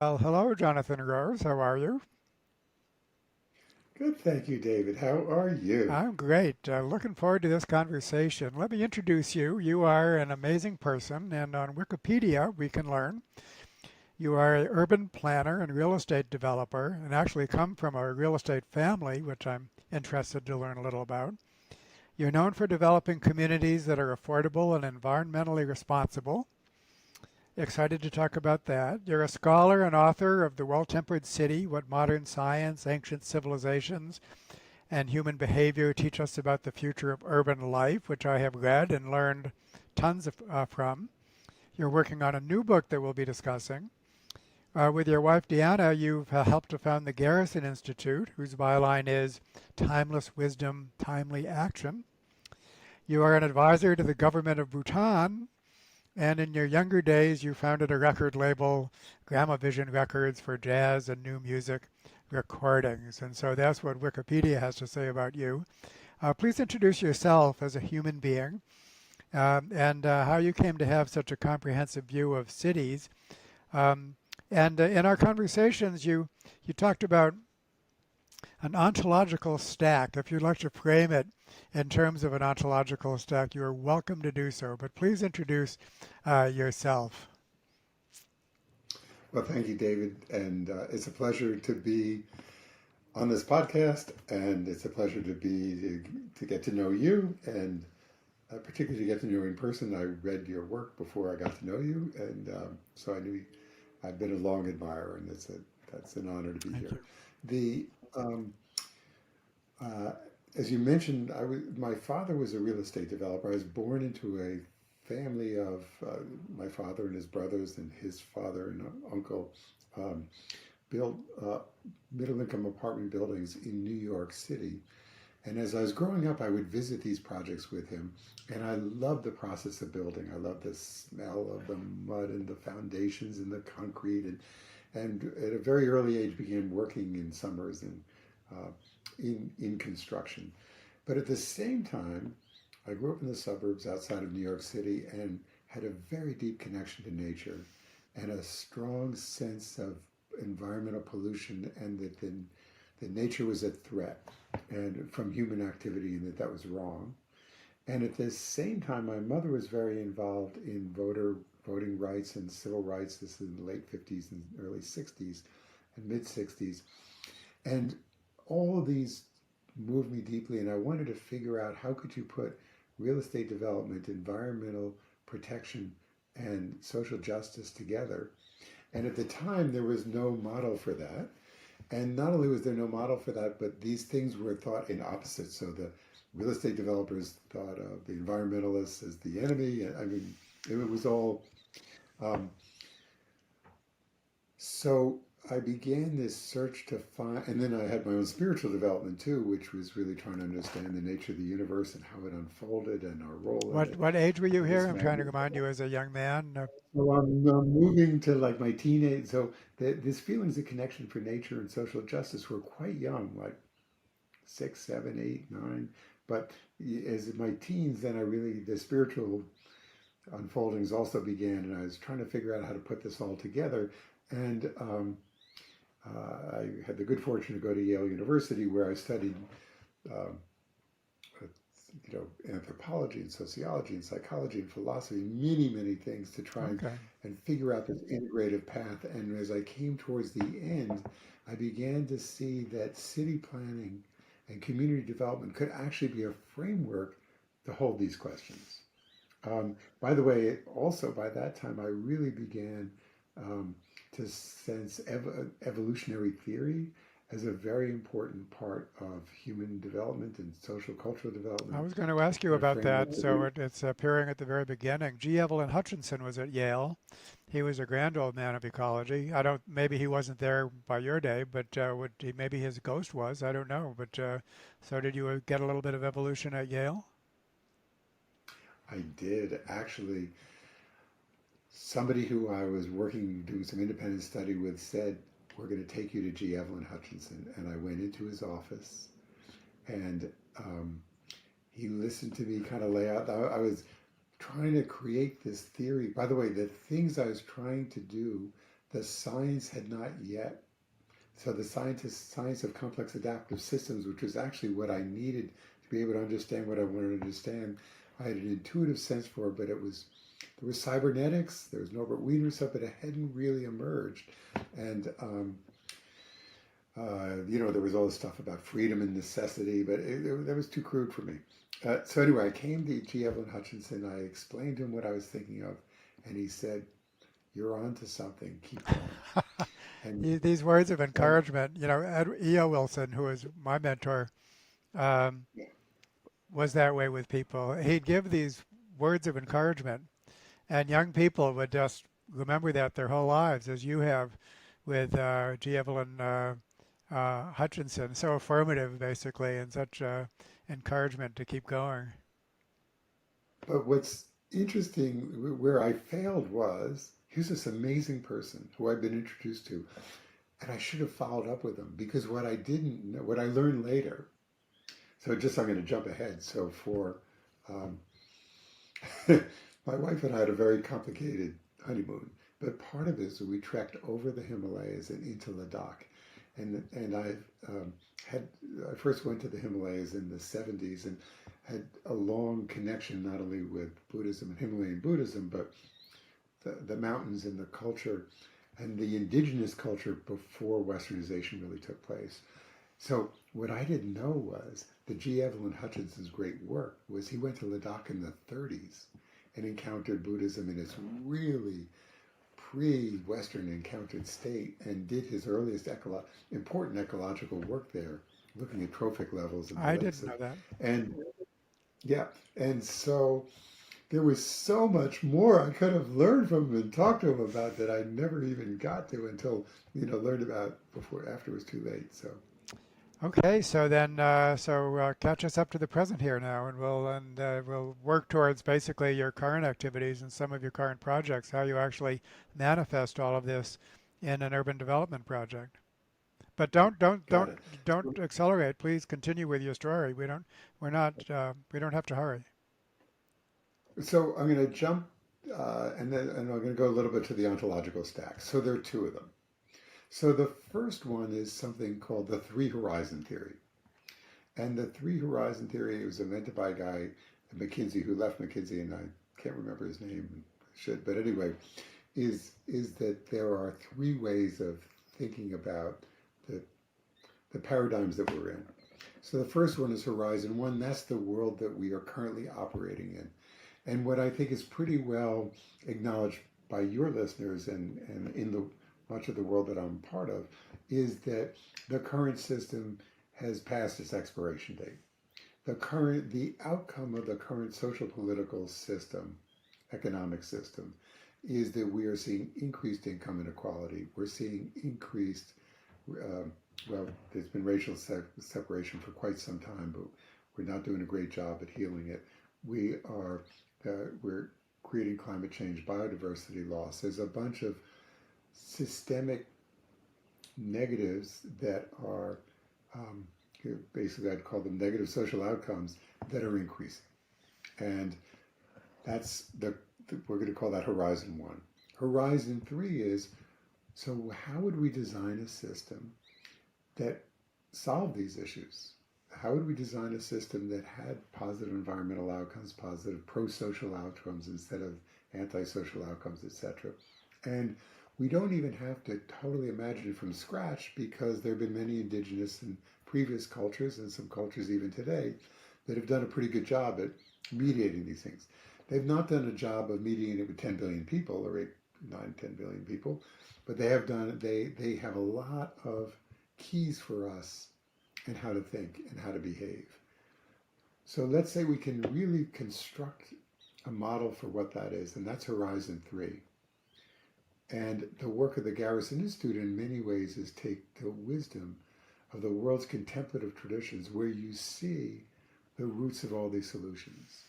Well, hello, Jonathan Rose. How are you? Good, thank you, David. How are you? I'm great. Looking forward to this conversation. Let me introduce you. You are an amazing person, and on Wikipedia, we can learn you are an urban planner and real estate developer, and actually come from a real estate family, which I'm interested to learn a little about. You're known for developing communities that are affordable and environmentally responsible. Excited to talk about that. You're a scholar and author of The Well Tempered City: What Modern Science, Ancient Civilizations, and Human Behavior Teach Us About the Future of Urban Life, which I have read and learned from. You're working on a new book that we'll be discussing. With your wife Deanna, you've helped to found the Garrison Institute, whose byline is Timeless Wisdom, Timely Action. You are an advisor to the government of Bhutan, and in your younger days, you founded a record label, Gramavision Records, for jazz and new music recordings. And so that's what Wikipedia has to say about you. Please introduce yourself as a human being and how you came to have such a comprehensive view of cities. Um, and in our conversations, you talked about an ontological stack. If you'd like to frame it in terms of an ontological stack, you are welcome to do so. But please introduce yourself. Well, thank you, David. And it's a pleasure to be on this podcast, and it's a pleasure to get to know you, and particularly to get to know you in person. I read your work before I got to know you, and so I knew I've been a long admirer, and that's an honor to be Thank here. you. The um, uh, as you mentioned, my father was a real estate developer. I was born into a family of my father and his brothers and his father and uncle um, built middle income apartment buildings in New York City. And as I was growing up, I would visit these projects with him, and I loved the process of building. I loved the smell of the mud and the foundations and the concrete, and at a very early age began working in summers and uh, in construction. But at the same time, I grew up in the suburbs outside of New York City and had a very deep connection to nature and a strong sense of environmental pollution, and that nature was a threat and from human activity, and that was wrong. And at the same time, my mother was very involved in voting rights and civil rights. This is in the late 50s and early 60s and mid 60s. And all of these moved me deeply, and I wanted to figure out how could you put real estate development, environmental protection, and social justice together. And at the time, there was no model for that. And not only was there no model for that, but these things were thought in opposites. So the real estate developers thought of the environmentalists as the enemy. I mean, it was all. Um, so I began this search to find, and then I had my own spiritual development too, which was really trying to understand the nature of the universe and how it unfolded and our role in it. What age were you And here? this I'm trying to magnet. remind you as a young man. So I'm moving to like my teenage. So this feelings of connection for nature and social justice were quite young, like 6, 7, 8, 9. But as in my teens, then I really the spiritual unfoldings also began, and I was trying to figure out how to put this all together. And I had the good fortune to go to Yale University, where I studied, um, anthropology and sociology and psychology and philosophy, many, many things to try Okay. and figure out this integrative path. And as I came towards the end, I began to see that city planning and community development could actually be a framework to hold these questions. By the way, also by that time, I really began um, to sense evolutionary theory as a very important part of human development and social cultural I development was going to ask you and a about framework that. to So read. it's appearing at the very beginning. G. Evelyn Hutchinson was at Yale. He was a grand old man of ecology. I don't. Maybe he wasn't there by your day, but would he, maybe his ghost was. I don't know. But so did you get a little bit of evolution at Yale? I did actually. Somebody who I was working doing some independent study with said, "We're going to take you to G. Evelyn Hutchinson," and I went into his office, and he listened to me kind of lay out. I was trying to create this theory. By the way, the things I was trying to do the science had not yet. So the science of complex adaptive systems, which was actually what I needed to be able to understand what I wanted to understand, I had an intuitive sense for, but there was cybernetics, there was Norbert Wiener stuff, but it hadn't really emerged. And there was all this stuff about freedom and necessity, but that was too crude for me. So anyway, I came to G. Evelyn Hutchinson. I explained to him what I was thinking of, and he said, "You're on to something. Keep going." And These words of and encouragement, E.O. Wilson, who was my mentor, um, yeah, was that way with people. He'd give these words of encouragement, and young people would just remember that their whole lives, as you have with G. Evelyn Hutchinson. So affirmative, basically, and such encouragement to keep going. but what's interesting, where I failed was here's this amazing person who I've been introduced to, and I should have followed up with him because what I didn't know, what I learned later. So just I'm going to jump ahead. So for um, my wife and I had a very complicated honeymoon, but part of it is we trekked over the Himalayas and into Ladakh, and had I first went to the Himalayas in the 70s and had a long connection not only with Buddhism and Himalayan Buddhism, but the mountains and the culture and the indigenous culture before Westernization really took place. So what I didn't know was that G. Evelyn Hutchinson's great work was he went to Ladakh in the 30s and encountered Buddhism in its really pre-Western encountered state and did his earliest important ecological work there, looking at trophic levels in the I lakes. didn't know that. And yeah, and so there was so much more I could have learned from him and talked to him about that I never even got to until, learned about after it was too late. So Okay, so then, catch us up to the present here now, and we'll work towards basically your current activities and some of your current projects, how you actually manifest all of this in an urban development project. But got it. don't accelerate. Please continue with your story. We don't have to hurry. So I'm going to jump, and I'm going to go a little bit to the ontological stack. So there are two of them. So the first one is something called the three horizon theory, and the three horizon theory was invented by a guy at McKinsey who left McKinsey, and I can't remember his name. Should, but anyway, is that there are three ways of thinking about the the paradigms that we're in. So the first one is Horizon One. That's the world that we are currently operating in. And what I think is pretty well acknowledged by your listeners and in the much of the world that I'm part of is that the current system has passed its expiration date. The outcome of the current social political system, economic system, is that we are seeing increased income inequality. We're seeing increased there's been racial separation for quite some time, but we're not doing a great job at healing it. We're creating climate change, biodiversity loss. There's a bunch of systemic negatives that are um, basically I'd call them negative social outcomes that are increasing, and that's we're going to call that Horizon One. Horizon Three is so how would we design a system that solve these issues? How would we design a system that had positive environmental outcomes, positive pro-social outcomes instead of anti-social outcomes, etc.? And we don't even have to totally imagine it from scratch because there have been many indigenous and previous cultures and some cultures even today that have done a pretty good job at mediating these things. They've not done a job of mediating it with 10 billion people or 8, 9, 10 billion people, but they have a lot of keys for us and how to think and how to behave. So let's say we can really construct a model for what that is, and that's Horizon 3. And the work of the Garrison Institute in many ways is take the wisdom of the world's contemplative traditions where you see the roots of all these solutions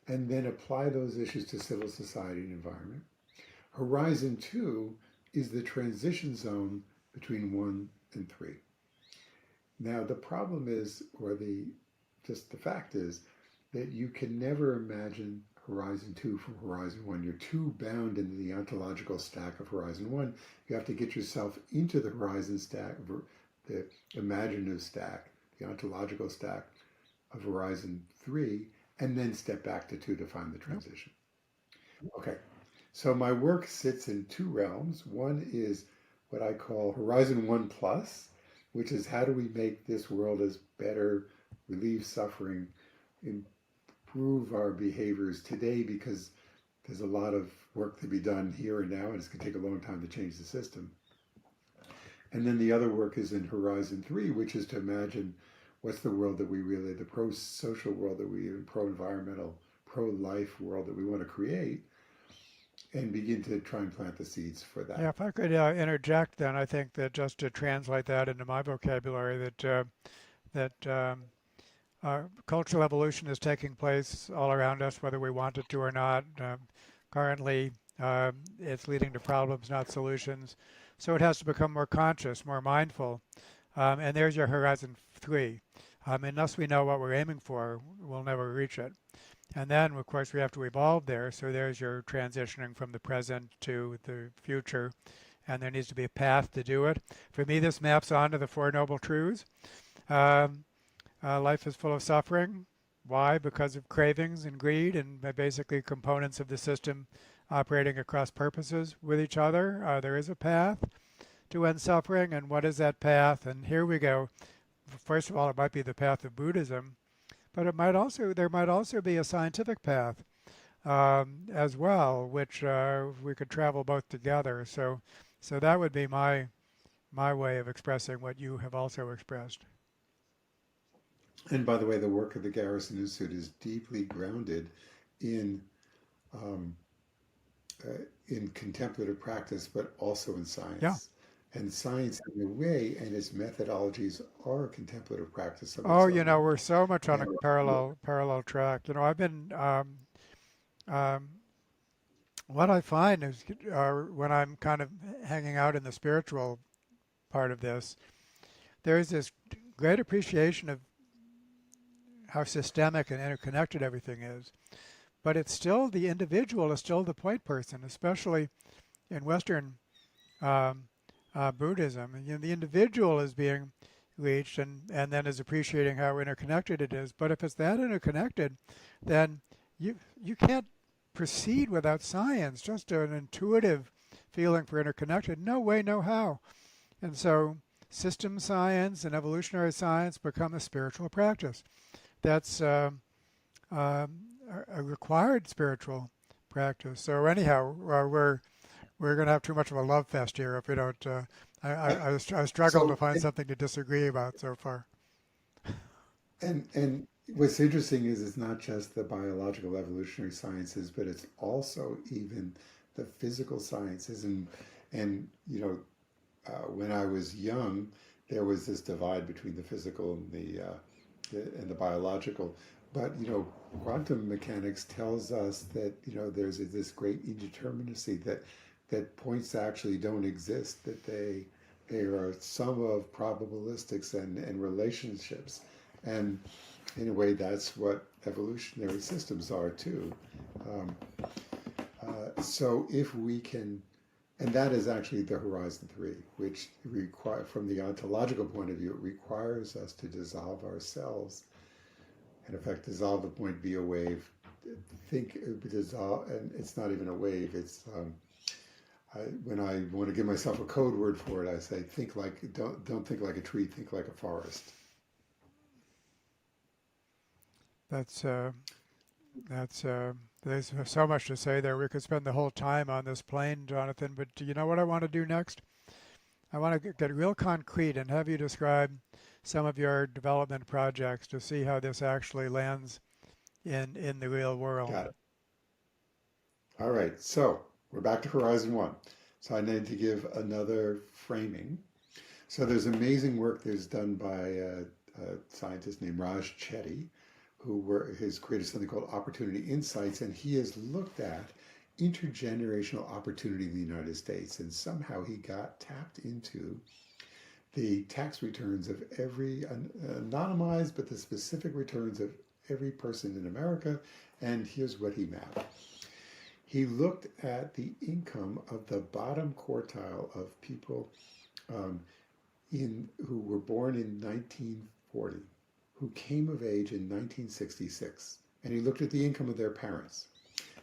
and then apply those issues to civil society and environment. Horizon 2 is the transition zone between 1 and 3. Now the problem is, or the fact is, that you can never imagine Horizon 2 from Horizon 1. You're too bound into the ontological stack of Horizon 1. You have to get yourself into the Horizon stack, the imaginative stack, the ontological stack of Horizon 3, and then step back to 2 to find the transition. Okay, so my work sits in two realms. One is what I call Horizon 1 Plus, which is how do we make this world as better, relieve suffering, improve our behaviors today, because there's a lot of work to be done here and now, and it's going to take a long time to change the system. And then the other work is in Horizon 3, which is to imagine what's the world that we really, the pro-social world that we, pro-environmental, pro-life world that we want to create, and begin to try and plant the seeds for that. Yeah, if I could interject, then I think that just to translate that into my vocabulary, that cultural evolution is taking place all around us, whether we want it to or not. Currently, it's leading to problems, not solutions. So it has to become more conscious, more mindful. And there's your Horizon 3. Unless we know what we're aiming for, we'll never reach it. And then, of course, we have to evolve there. So there's your transitioning from the present to the future. And there needs to be a path to do it. For me, this maps onto the Four Noble Truths. Life is full of suffering. Why? Because of cravings and greed and basically components of the system operating across purposes with each other. There is a path to end suffering. And what is that path? And here we go. First of all, it might be the path of Buddhism. But there might also be a scientific path as well, which we could travel both together. So that would be my way of expressing what you have also expressed. And by the way, the work of the Garrison Institute is deeply grounded in um, in contemplative practice, but also in Yeah. science. And science, in a way, and its methodologies are a contemplative practice of its Oh, own. we're so much on a And parallel track. I've been um, what I find is when I'm kind of hanging out in the spiritual part of this, there's this great appreciation of how systemic and interconnected everything is. But it's still the individual is still the point person, especially in Western um, Buddhism. And, the individual is being reached and then is appreciating how interconnected it is. But if it's that interconnected, then you can't proceed without science, just an intuitive feeling for interconnected. No way, no how. And so system science and evolutionary science become a spiritual practice. That's a required spiritual practice. So anyhow, we're going to have too much of a love fest here if we don't. I struggle to so, find something to disagree about so far. and what's interesting is it's not just the biological evolutionary sciences, but it's also even the physical sciences. And when I was young, there was this divide between the physical and the biological. But quantum mechanics tells us that there's this great indeterminacy that points actually don't exist, that they are a sum of probabilistics and relationships, and in a way that's what evolutionary systems are too. Um, so if we can, and that is actually the Horizon 3, which require, from the ontological point of view, it requires us to dissolve ourselves. In effect, dissolve the point, be a wave. Think dissolve, and it's not even a wave. It's when I want to give myself a code word for it, I say don't think like a tree, think like a forest. That's that's there's so much to say there. We could spend the whole time on this plane, Jonathan. But do you know what I want to do next? I want to get real concrete and have you describe some of your development projects to see how this actually lands in the real world. Got it. All right, so we're back to Horizon 1. So I need to give another framing. So there's amazing work that's done by a scientist named Raj Chetty, has created something called Opportunity Insights, and he has looked at intergenerational opportunity in the United States, and somehow he got tapped into the tax returns of every anonymized, but the specific returns of every person in America, And here's what he mapped. He looked at the income of the bottom quartile of people um, who were born in 1940, who came of age in 1966, and he looked at the income of their parents.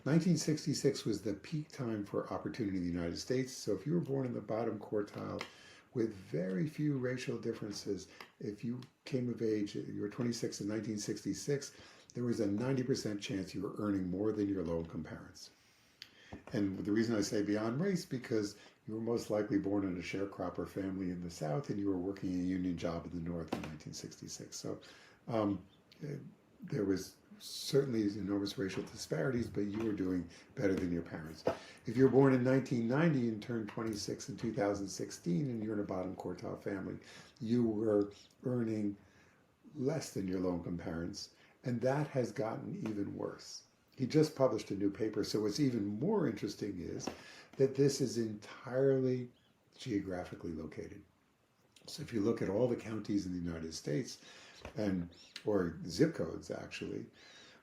1966 was the peak time for opportunity in the United States. So if you were born in the bottom quartile with very few racial differences, if you came of age, you were 26 in 1966, there was a 90% chance you were earning more than your low-income parents. And the reason I say beyond race, because you were most likely born in a sharecropper family in the South, and you were working a union job in the North in 1966. So um, there was certainly enormous racial disparities, but you were doing better than your parents. If you were born in 1990 and turned 26 in 2016, and you're in a bottom quartile family, you were earning less than your low-income parents, and that has gotten even worse. He just published a new paper, so what's even more interesting is that this is entirely geographically located. So if you look at all the counties in the United States, and or zip codes actually,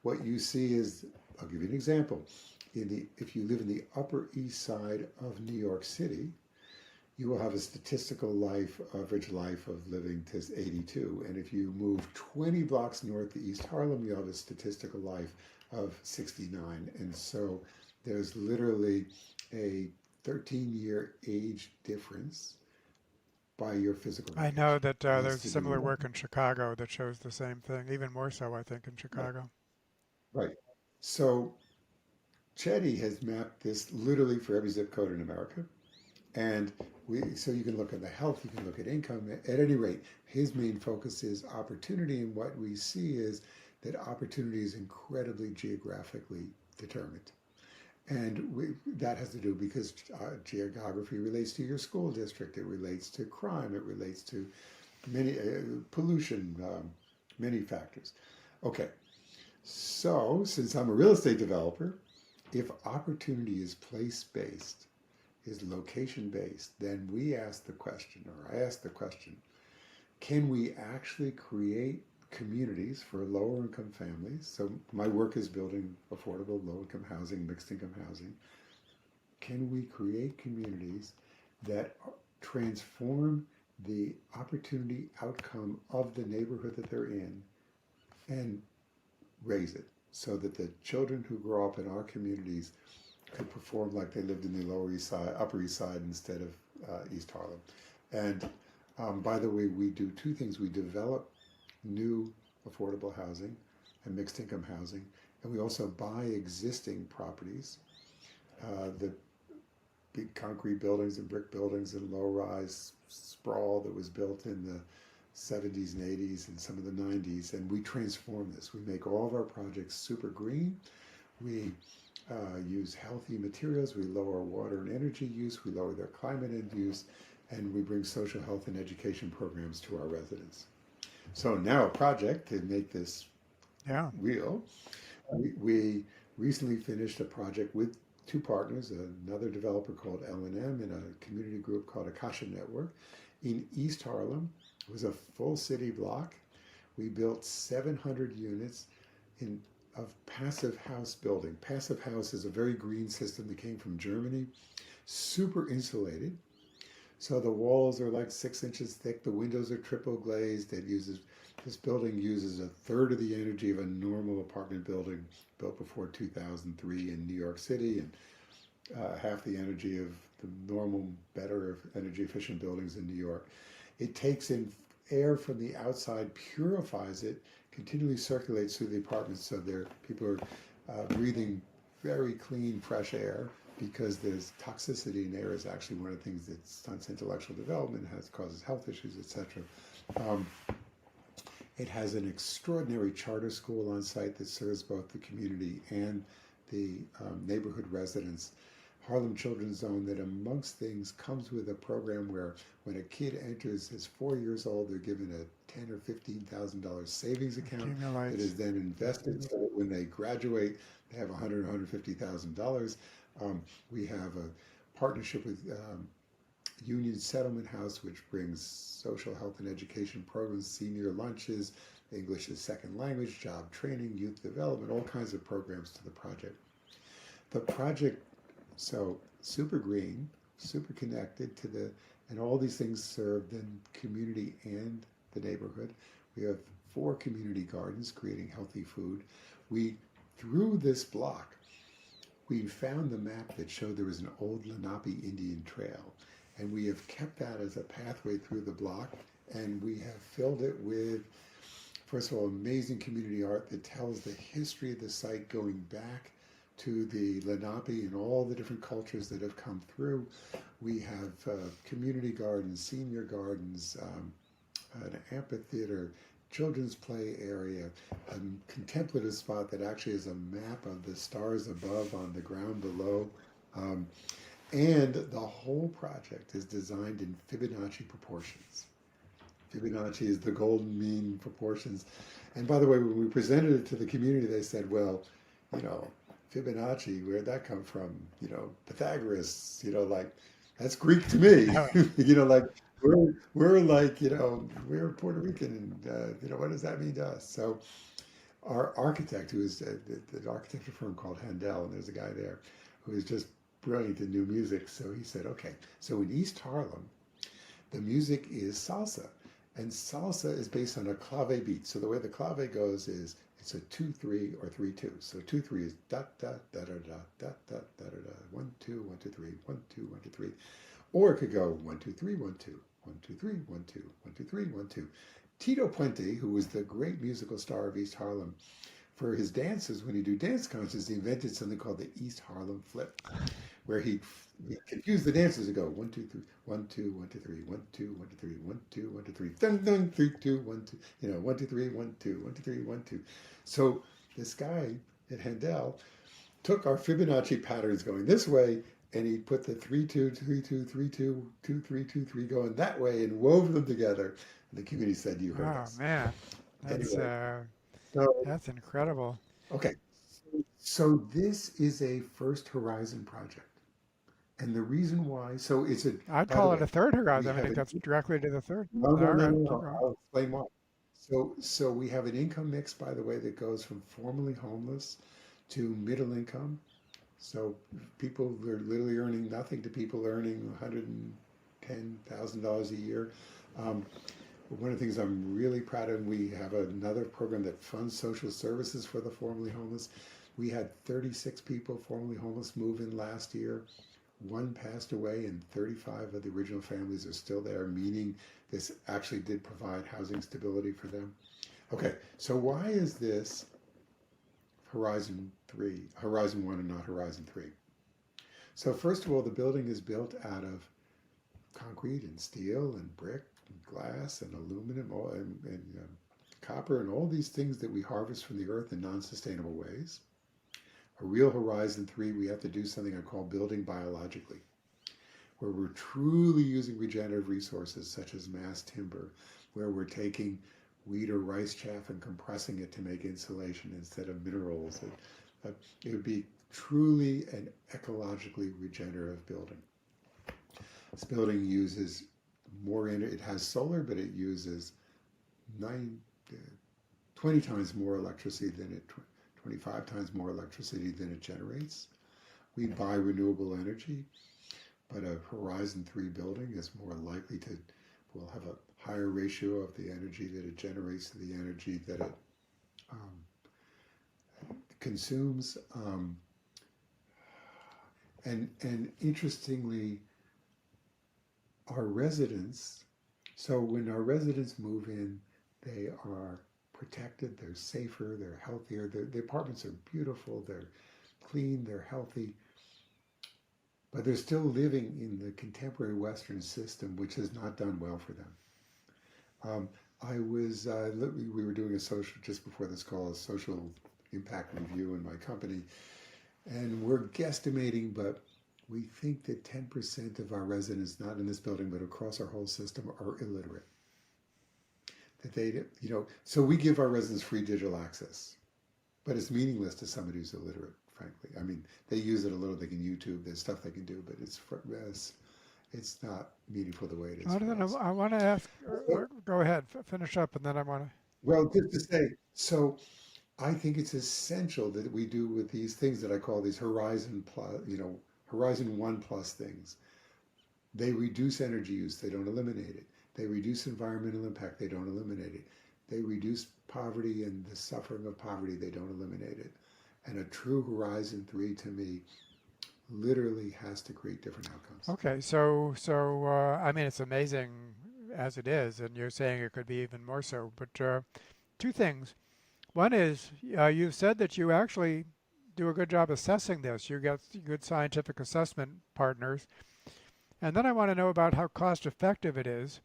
what you see is, I'll give you an example. If you live in the Upper East Side of New York City, you will have a statistical average life of living to 82. And if you move 20 blocks north to East Harlem, you have a statistical life of 69. And so there's literally a 13-year age difference by your physical I age. know that It has there's to similar do, work in Chicago that shows the same thing, even more so, I think, in right, Chicago. right. So Chetty has mapped this literally for every zip code in America. And so you can look at the health, you can look at income. At any rate, his main focus is opportunity. And what we see is that opportunity is incredibly geographically determined. And that has to do because geography relates to your school district, it relates to crime, it relates to many pollution, many factors. Okay, so since I'm a real estate developer, if opportunity is place-based, is location-based, then we ask the question, or I ask the question, can we actually create communities for lower income families? So my work is building affordable low income housing, mixed income housing. Can we create communities that transform the opportunity outcome of the neighborhood that they're in and raise it so that the children who grow up in our communities could perform like they lived in the Lower East Side, Upper East Side instead of East Harlem? And by the way, we do two things. We develop new affordable housing and mixed income housing, and we also buy existing properties, the big concrete buildings and brick buildings and low-rise sprawl that was built in the 70s and 80s and some of the 90s, and we transform this. We make all of our projects super green. We use healthy materials. We lower water and energy use. We lower their climate end use, and we bring social health and education programs to our residents. So now a project to make this Yeah. real. We recently finished a project with two partners, another developer called L&M and a community group called Akasha Network in East Harlem. It was a full city block. We built 700 units of passive house building. Passive house is a very green system that came from Germany, super insulated. So the walls are like 6 inches thick. The windows are triple glazed. This building uses a third of the energy of a normal apartment building built before 2003 in New York City, and half the energy of the normal, better energy efficient buildings in New York. It takes in air from the outside, purifies it, continually circulates through the apartments, so people are breathing very clean, fresh air, because there's toxicity in air is actually one of the things that stunts intellectual development, causes health issues, etc. It has an extraordinary charter school on site that serves both the community and the neighborhood residents. Harlem Children's Zone, that amongst things comes with a program where when a kid enters as 4 years old, they're given a $10,000 or $15,000 savings account that is then invested so that when they graduate, they have $100,000 or $150,000. We have a partnership with Union Settlement House, which brings social health and education programs, senior lunches, English as second language, job training, youth development, all kinds of programs to the project. The project, so super green, super connected to the, and all these things serve the community and the neighborhood. We have 4 community gardens creating healthy food. We, through this block, we found the map that showed there was an old Lenape Indian trail, and we have kept that as a pathway through the block, and we have filled it with, first of all, amazing community art that tells the history of the site going back to the Lenape and all the different cultures that have come through. We have community gardens, senior gardens, an amphitheater, children's play area, a contemplative spot that actually is a map of the stars above on the ground below. Um, and the whole project is designed in Fibonacci proportions. Fibonacci is the golden mean proportions. And by the way, when we presented it to the community, they said, well, you know, Fibonacci, where'd that come from? You know, Pythagoras, you know, like, that's Greek to me. You know, like, we're like, you know, we're Puerto Rican, and you know, what does that mean to us? So our architect, who is the architecture firm called Handel, and there's a guy there who is just brilliant in new music. So he said, okay, so in East Harlem, the music is salsa, and salsa is based on a clave beat. So the way the clave goes is it's a 2-3 or 3-2. So 2-3 is da da da da da da da da da 1 2 1 2 3 1 2 1 2 3, or it could go 1 2 3 1 2 1 2 3 1 2 1 2 3 1 2. Tito Puente, who was the great musical star of East Harlem, for his dances, when he do dance concerts, he invented something called the East Harlem Flip, where he confused the dancers to go 1 2 3 1 2 1 2 3 1 2 1 2 3 1 2 1 2 3 dun dun 3 2 1 2, you know, 1 2 3 1 2 1 2 3 1 2. So this guy at Handel took our Fibonacci patterns going this way, and he put the 3 2 3 2 3 2 2 3 2 3 going that way and wove them together. And the community said, "You heard Oh us." man, that's Anyway, uh, so that's incredible. okay, so this is a First Horizon project. And the reason why, so it's a, I'd by the call it way, a third we horizon. I mean, have it an, cuts directly to the third. no, no, All no, right, no, keep no, going. I'll explain why. So we have an income mix, by the way, that goes from formerly homeless to middle income. So people who are literally earning nothing to people earning $110,000 a year. Um, one of the things I'm really proud of, we have another program that funds social services for the formerly homeless. We had 36 people formerly homeless move in last year. One passed away, and 35 of the original families are still there, meaning this actually did provide housing stability for them. Okay, so why is this Horizon 3, Horizon 1 and not Horizon 3? So first of all, the building is built out of concrete and steel and brick and glass and aluminum and copper and all these things that we harvest from the earth in non-sustainable ways. A real Horizon 3, we have to do something I call building biologically, where we're truly using regenerative resources such as mass timber, where we're taking wheat or rice chaff and compressing it to make insulation instead of minerals. It would be truly an ecologically regenerative building. This building uses more energy. It has solar, but it uses 20 times more electricity than it, 25 times more electricity than it generates. We buy renewable energy, but a Horizon 3 building is more likely to, will have a higher ratio of the energy that it generates to the energy that it consumes. And interestingly, our residents, so when our residents move in, they are protected, they're safer, they're healthier. The apartments are beautiful, they're clean, they're healthy, but they're still living in the contemporary Western system, which has not done well for them. Um, we were doing a social, just before this call, a social impact review in my company, and we're guesstimating, but we think that 10% of our residents, not in this building, but across our whole system, are illiterate. That they, you know, so we give our residents free digital access, but it's meaningless to somebody who's illiterate, frankly. I mean, they use it a little, they can YouTube, there's stuff they can do, but it's not meaningful the way it is for Jonathan, us. I want to ask, go ahead, finish up, and then I want to. Well, just to say, so I think it's essential that we do with these things that I call these horizon plus, horizon one plus things. They reduce energy use, they don't eliminate it. They reduce environmental impact, they don't eliminate it. They reduce poverty and the suffering of poverty, they don't eliminate it. And a true horizon three to me literally has to create different outcomes. Okay, so I mean, it's amazing as it is, and you're saying it could be even more so. But two things. One is you've said that you actually do a good job assessing this. You get good scientific assessment partners, and then I want to know about how cost effective it is.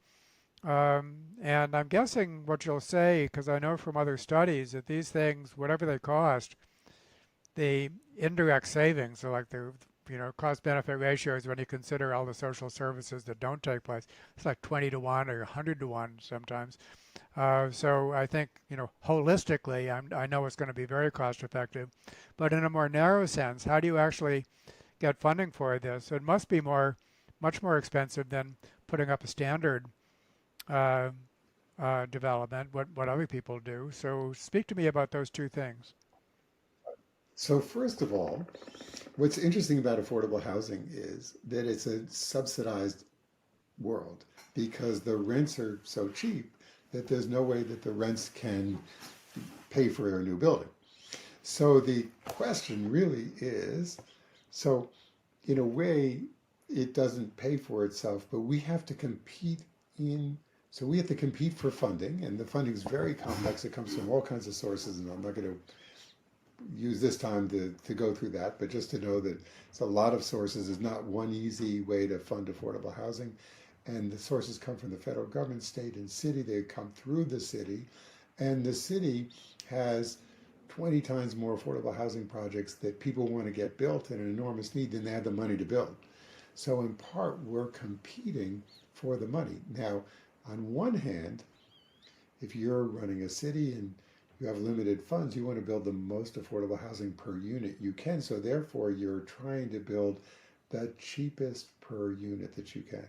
And I'm guessing what you'll say, because I know from other studies that these things, whatever they cost, the indirect savings, so like the cost benefit ratios when you consider all the social services that don't take place, it's like 20 to 1 or 100 to 1 sometimes. So I think holistically, I know it's going to be very cost effective, but in a more narrow sense, how do you actually get funding for this? It must be much more expensive than putting up a standard uh, development, what other people do. So speak to me about those two things. So, first of all, what's interesting about affordable housing is that it's a subsidized world because the rents are so cheap that there's no way that the rents can pay for a new building. So the question really is, so in a way, it doesn't pay for itself, but we have to compete in. So we have to compete for funding, and the funding is very complex. It comes from all kinds of sources, and I'm not going to use this time to go through that, but just to know that it's a lot of sources. There's not one easy way to fund affordable housing. And the sources come from the federal government, state, and city. They come through the city. And the city has 20 times more affordable housing projects that people want to get built and an enormous need than they have the money to build. So, in part, we're competing for the money. Now, on one hand, if you're running a city and you have limited funds, you want to build the most affordable housing per unit you can. So therefore, you're trying to build the cheapest per unit that you can.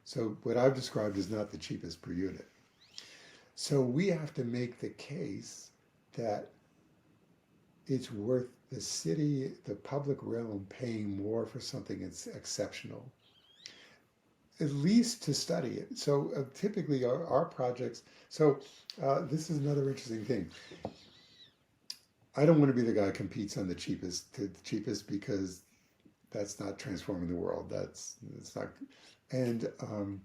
So what I've described is not the cheapest per unit. So we have to make the case that it's worth the city, the public realm paying more for something that's exceptional, at least to study it. So typically our projects, so this is another interesting thing. I don't want to be the guy who competes on the cheapest because that's not transforming the world. That's not, and um,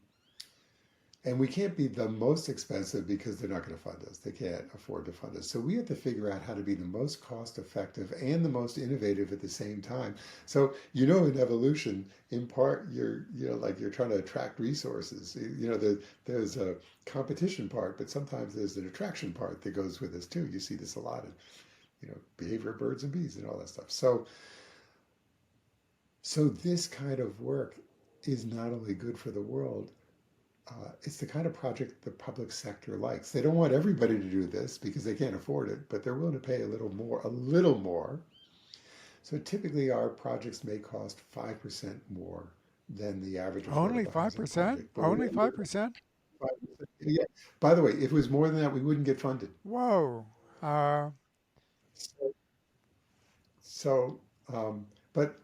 and we can't be the most expensive because they're not going to fund us. They can't afford to fund us. So we have to figure out how to be the most cost effective and the most innovative at the same time. So in evolution, in part, like you're trying to attract resources. There's a competition part, but sometimes there's an attraction part that goes with this too. You see this a lot in behavior of birds and bees and all that stuff. So this kind of work is not only good for the world, it's the kind of project the public sector likes. They don't want everybody to do this because they can't afford it, but they're willing to pay a little more. So typically our projects may cost 5% more than the average Only affordable housing 5%? project. But Only remember, 5%? 5%. Yeah. By the way, if it was more than that, we wouldn't get funded. Whoa. Uh, So, so um, but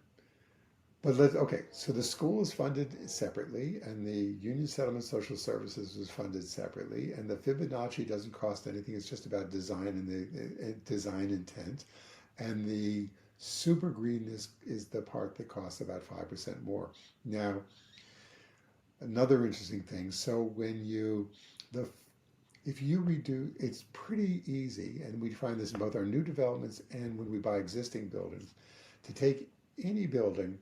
okay. So the school is funded separately, and the Union Settlement Social Services is funded separately, and the Fibonacci doesn't cost anything. It's just about design and the design intent, and the super green is the part that costs about 5% more. Now, another interesting thing. So when you the if you redo, it's pretty easy, and we find this in both our new developments and when we buy existing buildings, to take any building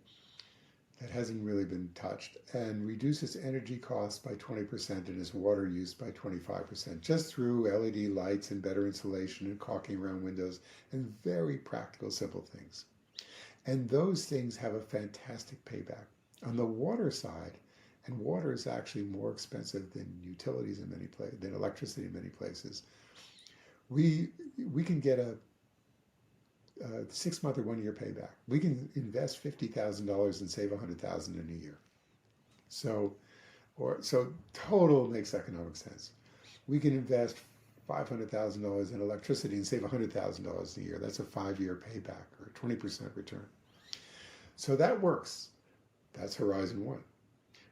that hasn't really been touched and reduce its energy costs by 20% and its water use by 25% just through LED lights and better insulation and caulking around windows and very practical, simple things. And those things have a fantastic payback. On the water side, and water is actually more expensive than utilities in many places, than electricity in many places. We we can get a 6 month or 1 year payback. We can invest $50,000 and save $100,000 in a year. So total makes economic sense. We can invest $500,000 in electricity and save $100,000 a year. That's a 5-year payback or 20% return. So that works. That's Horizon 1.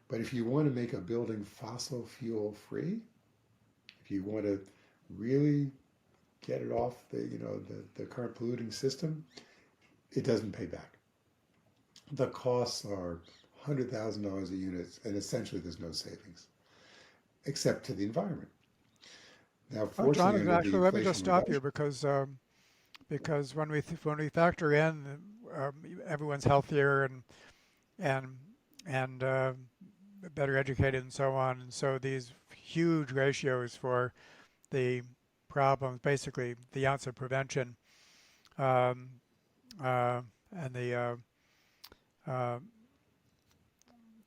But if you want to make a building fossil fuel free, if you want to really get it off the current polluting system, it doesn't pay back. The costs are $100,000 a unit, and essentially there's no savings, except to the environment. Now, Well, fortunately, John, under the actually, let me just Inflation stop you Reduction, because when we factor in everyone's healthier and better educated and so on, and so these huge ratios for the problems, basically the ounce of prevention, um, uh, and uh,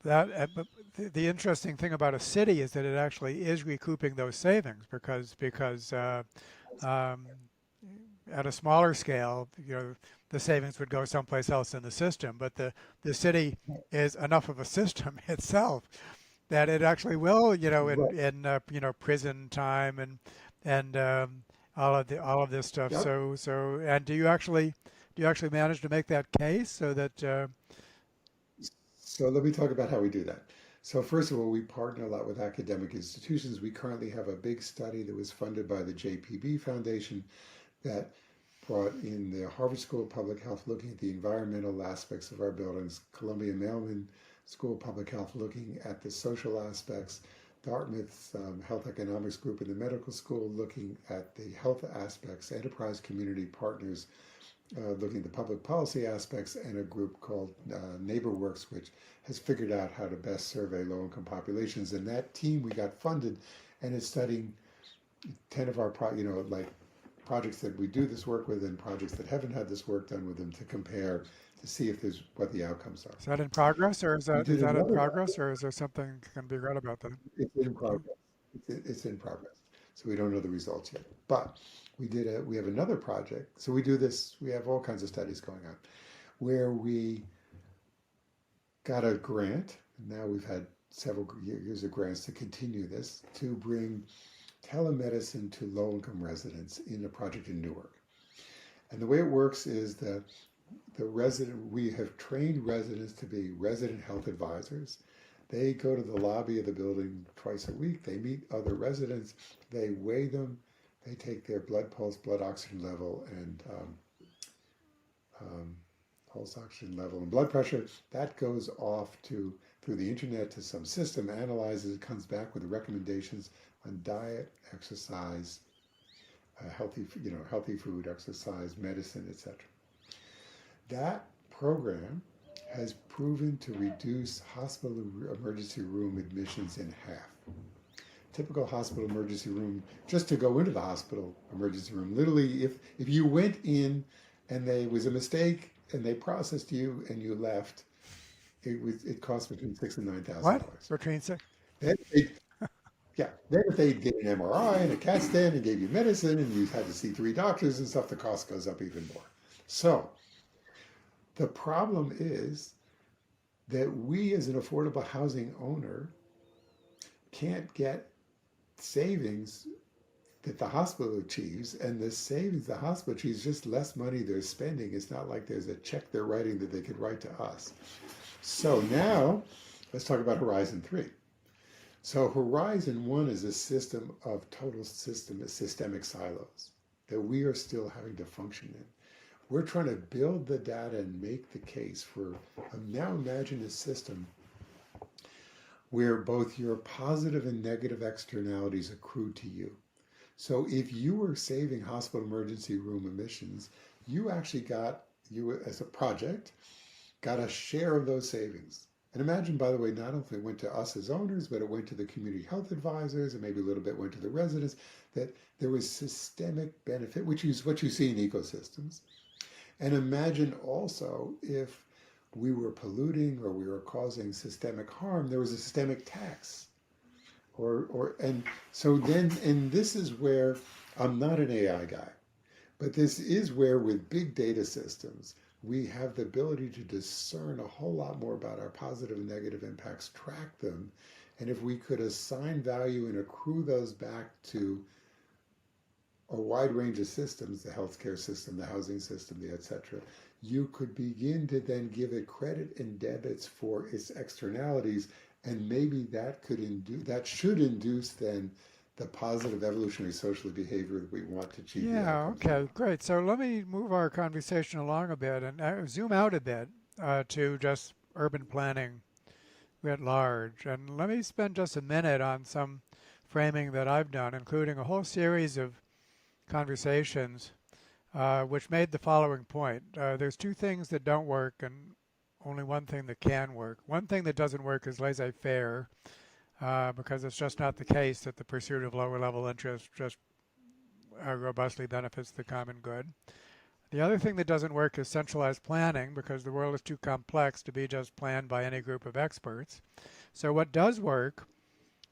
but the interesting thing about a city is that it actually is recouping those savings because um, at a smaller scale, the savings would go someplace else in the system. But the city is enough of a system itself that it actually will, right? in prison time and all of this stuff. Yep. So and do you actually manage to make that case so that So let me talk about how we do that. So first of all, we partner a lot with academic institutions. We currently have a big study that was funded by the JPB Foundation that brought in the Harvard School of Public Health looking at the environmental aspects of our buildings, Columbia Mailman School of Public Health looking at the social aspects, Dartmouth's Health Economics Group in the medical school looking at the health aspects, enterprise community partners looking at the public policy aspects, and a group called NeighborWorks, which has figured out how to best survey low-income populations. And that team we got funded, and is studying 10 of our projects that we do this work with, and projects that haven't had this work done with them to compare to see if there's what the outcomes are. is that in progress, or is We that is did that in another progress, or is there something can be read about that? It's in progress. It's in progress. So we don't know the results yet. But we have another project. So we do this, we have all kinds of studies going on where we got a grant. Now we've had several years of grants to continue this, to bring telemedicine to low-income residents in a project in Newark. And the way it works is that we have trained residents to be resident health advisors. They go to the lobby of the building twice a week. They meet other residents. They weigh them. They take their blood pulse, blood oxygen level, and pulse oxygen level and blood pressure. That goes off through the internet to some system, analyzes it, comes back with recommendations on diet, exercise, healthy food, exercise, medicine, etc. That program has proven to reduce hospital emergency room admissions in half. Typical hospital emergency room, just to go into the hospital emergency room, literally, if you went in and there was a mistake and they processed you and you left, it cost between $6,000 and What? $9,000. Bertrand said, Then then if they did an MRI and a CAT scan and gave you medicine and you had to see 3 doctors and stuff, the cost goes up even more. So the problem is that we as an affordable housing owner can't get savings that the hospital achieves, and the savings the hospital achieves is just less money they're spending. It's not like there's a check they're writing that they could write to us. So now let's talk about Horizon 3. So Horizon 1 is a system of systemic silos that we are still having to function in. We're trying to build the data and make the case for, now imagine a system where both your positive and negative externalities accrue to you. So if you were saving hospital emergency room admissions, you actually you as a project, got a share of those savings. And imagine, by the way, not only it went to us as owners, but it went to the community health advisors, and maybe a little bit went to the residents, that there was systemic benefit, which is what you see in ecosystems. And imagine also if we were polluting or we were causing systemic harm, there was a systemic tax. And this is where I'm not an AI guy, but this is where with big data systems, we have the ability to discern a whole lot more about our positive and negative impacts, track them, and if we could assign value and accrue those back to a wide range of systems, the healthcare system, the housing system, the etc., you could begin to then give it credit and debits for its externalities, and maybe that should induce then the positive evolutionary social behavior that we want to achieve the Yeah, outcomes we okay, want. great. So let me move our conversation along a bit and zoom out a bit to just urban planning writ large. And let me spend just a minute on some framing that I've done, including a whole series of conversations which made the following point. There's two things that don't work and only one thing that can work. One thing that doesn't work is laissez-faire, because it's just not the case that the pursuit of lower level interests just robustly benefits the common good. The other thing that doesn't work is centralized planning, because the world is too complex to be just planned by any group of experts. So what does work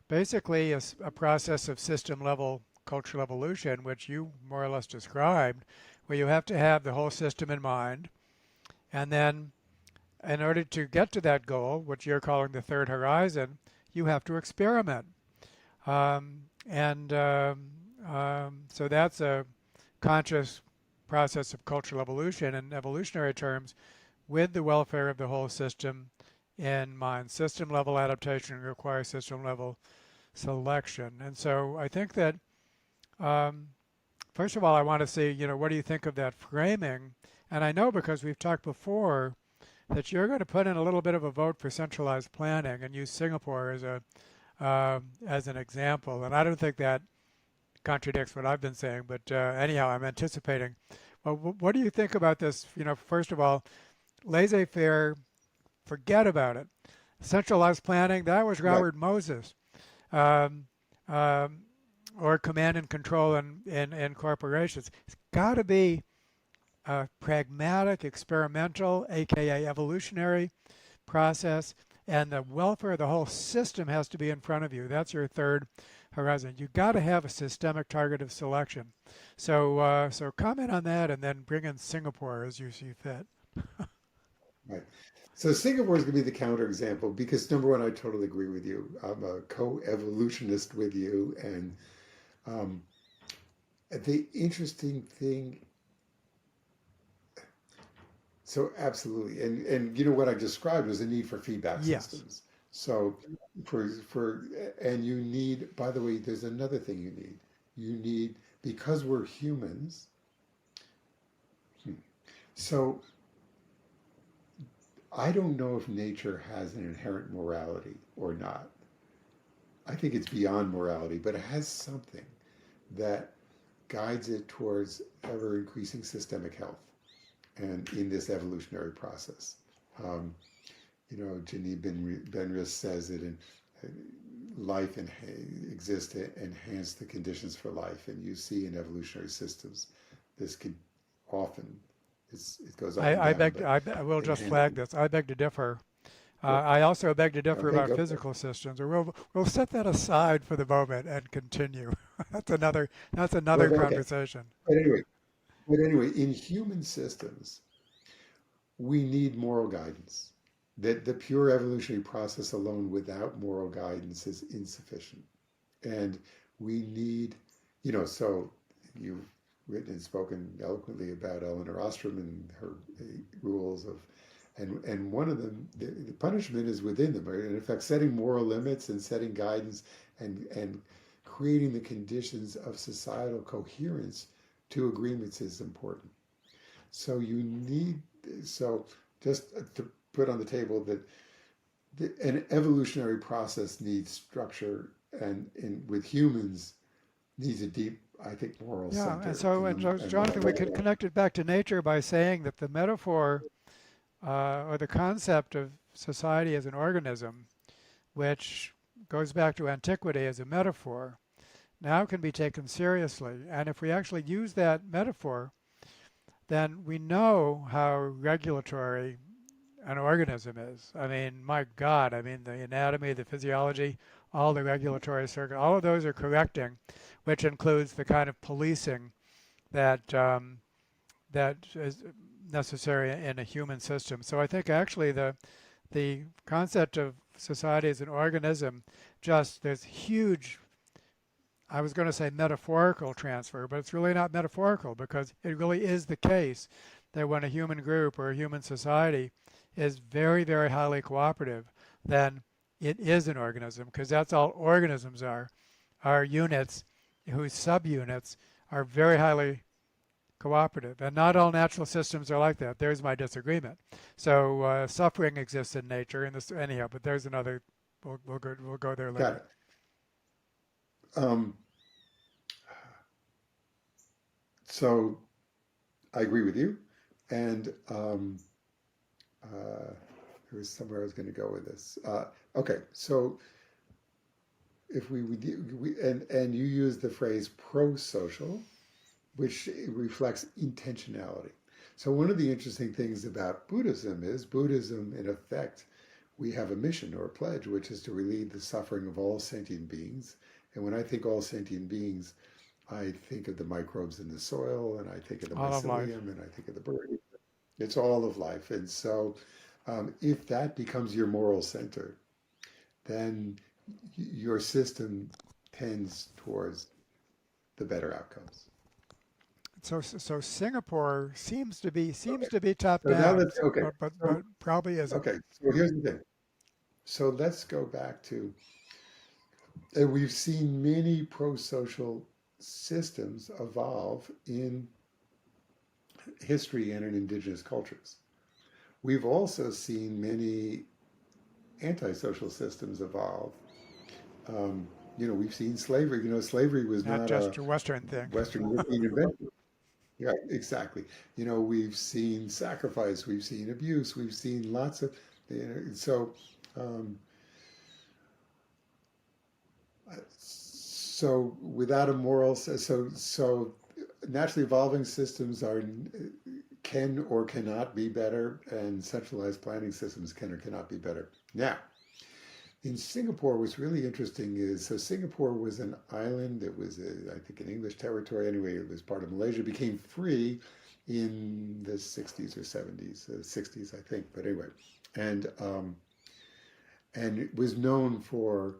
basically is a process of system level cultural evolution, which you more or less described, where you have to have the whole system in mind. And then in order to get to that goal, which you're calling the third horizon, you have to experiment. So that's a conscious process of cultural evolution in evolutionary terms with the welfare of the whole system in mind. System level adaptation requires system level selection. And so I think that, um, first of all, I want to see, what do you think of that framing? And I know because we've talked before that you're going to put in a little bit of a vote for centralized planning and use Singapore as an example. And I don't think that contradicts what I've been saying, but anyhow, I'm anticipating. Well, what do you think about this? First of all, laissez-faire, forget about it. Centralized planning, that was Right. Robert Moses. Um, um, or command and control in corporations. It's got to be pragmatic, experimental, aka evolutionary process, and the welfare of the whole system has to be in front of you. That's your third horizon. You've got to have a systemic target of selection. So comment on that, and then bring in Singapore as you see fit. Right. So Singapore is going to be the counterexample because number one, I totally agree with you. I'm a co-evolutionist with you, and um, the interesting thing. So absolutely, and what I described was the need for feedback Yes. systems. So for and you need. By the way, there's another thing you need. You need because we're humans. hmm, So I don't know if nature has an inherent morality or not. I think it's beyond morality, but it has something that guides it towards ever increasing systemic health and in this evolutionary process. Um, Janine Benris says it in life and exists to enhance the conditions for life, and you see in evolutionary systems this can often it goes up and down, but I will just flag enhancing. this. I beg to differ. Yep. I also beg to differ Okay, about go for it. physical systems, or we'll set that aside for the moment and continue. That's another Okay, conversation. but anyway, in human systems, we need moral guidance. That the pure evolutionary process alone without moral guidance is insufficient. And we need, so you've written and spoken eloquently about Eleanor Ostrom and her rules of, and one of them, the punishment is within them. Right? In effect, setting moral limits and setting guidance and creating the conditions of societal coherence to agreements is important. So you need, so just to put on the table that an evolutionary process needs structure, and with humans needs a deep, I think, moral Yeah, and center. so And and so, what I Jonathan, we like could about connect it back to nature by saying that the metaphor or the concept of society as an organism, which goes back to antiquity as a metaphor, now can be taken seriously. And if we actually use that metaphor, then we know how regulatory an organism is. I mean, my God, I mean, the anatomy, the physiology, all the regulatory circuit, all of those are correcting, which includes the kind of policing that is necessary in a human system. So I think actually the concept of society as an organism, just there's huge I was going to say metaphorical transfer, but it's really not metaphorical because it really is the case that when a human group or a human society is very, very highly cooperative, then it is an organism because that's all organisms are units whose subunits are very highly cooperative. And not all natural systems are like that. There's my disagreement. So suffering exists in nature, and this anyhow. But there's another. We'll go there Got later. it. Um, so I agree with you, and uh, there was somewhere I was going to go with this. Okay, so if we and you use the phrase pro-social, which reflects intentionality. So one of the interesting things about Buddhism is Buddhism, in effect, we have a mission or a pledge, which is to relieve the suffering of all sentient beings. And when I think all sentient beings, I think of the microbes in the soil, and I think of the All of life. mycelium, and I think of the bird. It's all of life. And so, if that becomes your moral center, then your system tends towards the better outcomes. So Singapore seems Okay. to be top So now down, let's, okay. but So, probably isn't. okay. So here's the thing. So let's go back to, and we've seen many pro-social systems evolve in history and in indigenous cultures. We've also seen many antisocial systems evolve. We've seen slavery. Slavery was Not not a just a Western thing. Western European invention. Yeah, exactly. We've seen sacrifice, we've seen abuse, we've seen lots of, so, um, so without a moral, so naturally evolving systems can or cannot be better, and centralized planning systems can or cannot be better. Now, in Singapore, what's really interesting is so Singapore was an island that was, I think, an English territory. Anyway, it was part of Malaysia. Became free in the 60s or 70s, 60s, I think. But anyway, and and it was known for,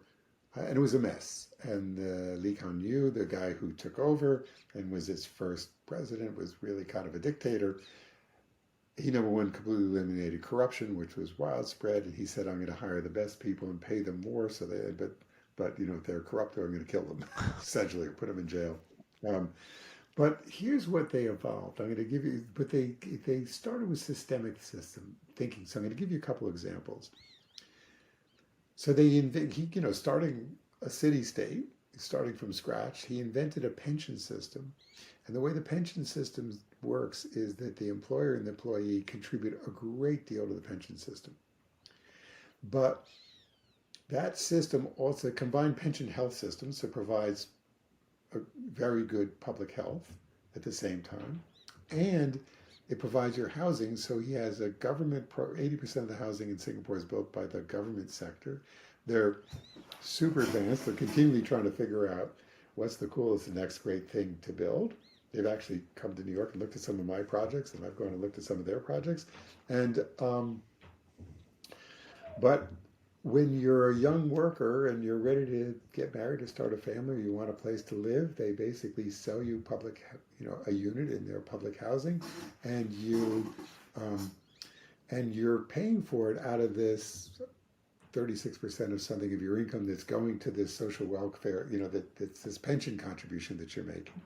and it was a mess. And Lee Kuan Yew, the guy who took over and was its first president, was really kind of a dictator. He, number one, completely eliminated corruption, which was widespread, and he said, "I'm going to hire the best people and pay them more, so they, but if they're corrupt, I'm going to kill them, essentially, or put them in jail." Um, but here's what they evolved. I'm going to give you, but they started with systemic system thinking. So I'm going to give you a couple examples. So starting a city state, starting from scratch, he invented a pension system. And the way the pension system works is that the employer and the employee contribute a great deal to the pension system. But that system also combined pension health system, so provides a very good public health at the same time. And it provides your housing. So he has a government, 80% of the housing in Singapore is built by the government sector. They're super advanced. They're continually trying to figure out what's the coolest, the next great thing to build. They've actually come to New York and looked at some of my projects, and I've gone and looked at some of their projects. And but when you're a young worker and you're ready to get married or start a family, or you want a place to live, they basically sell you a unit in their public housing, and um, you're paying for it out of this 36% of something of your income that's going to this social welfare, that's this pension contribution that you're making.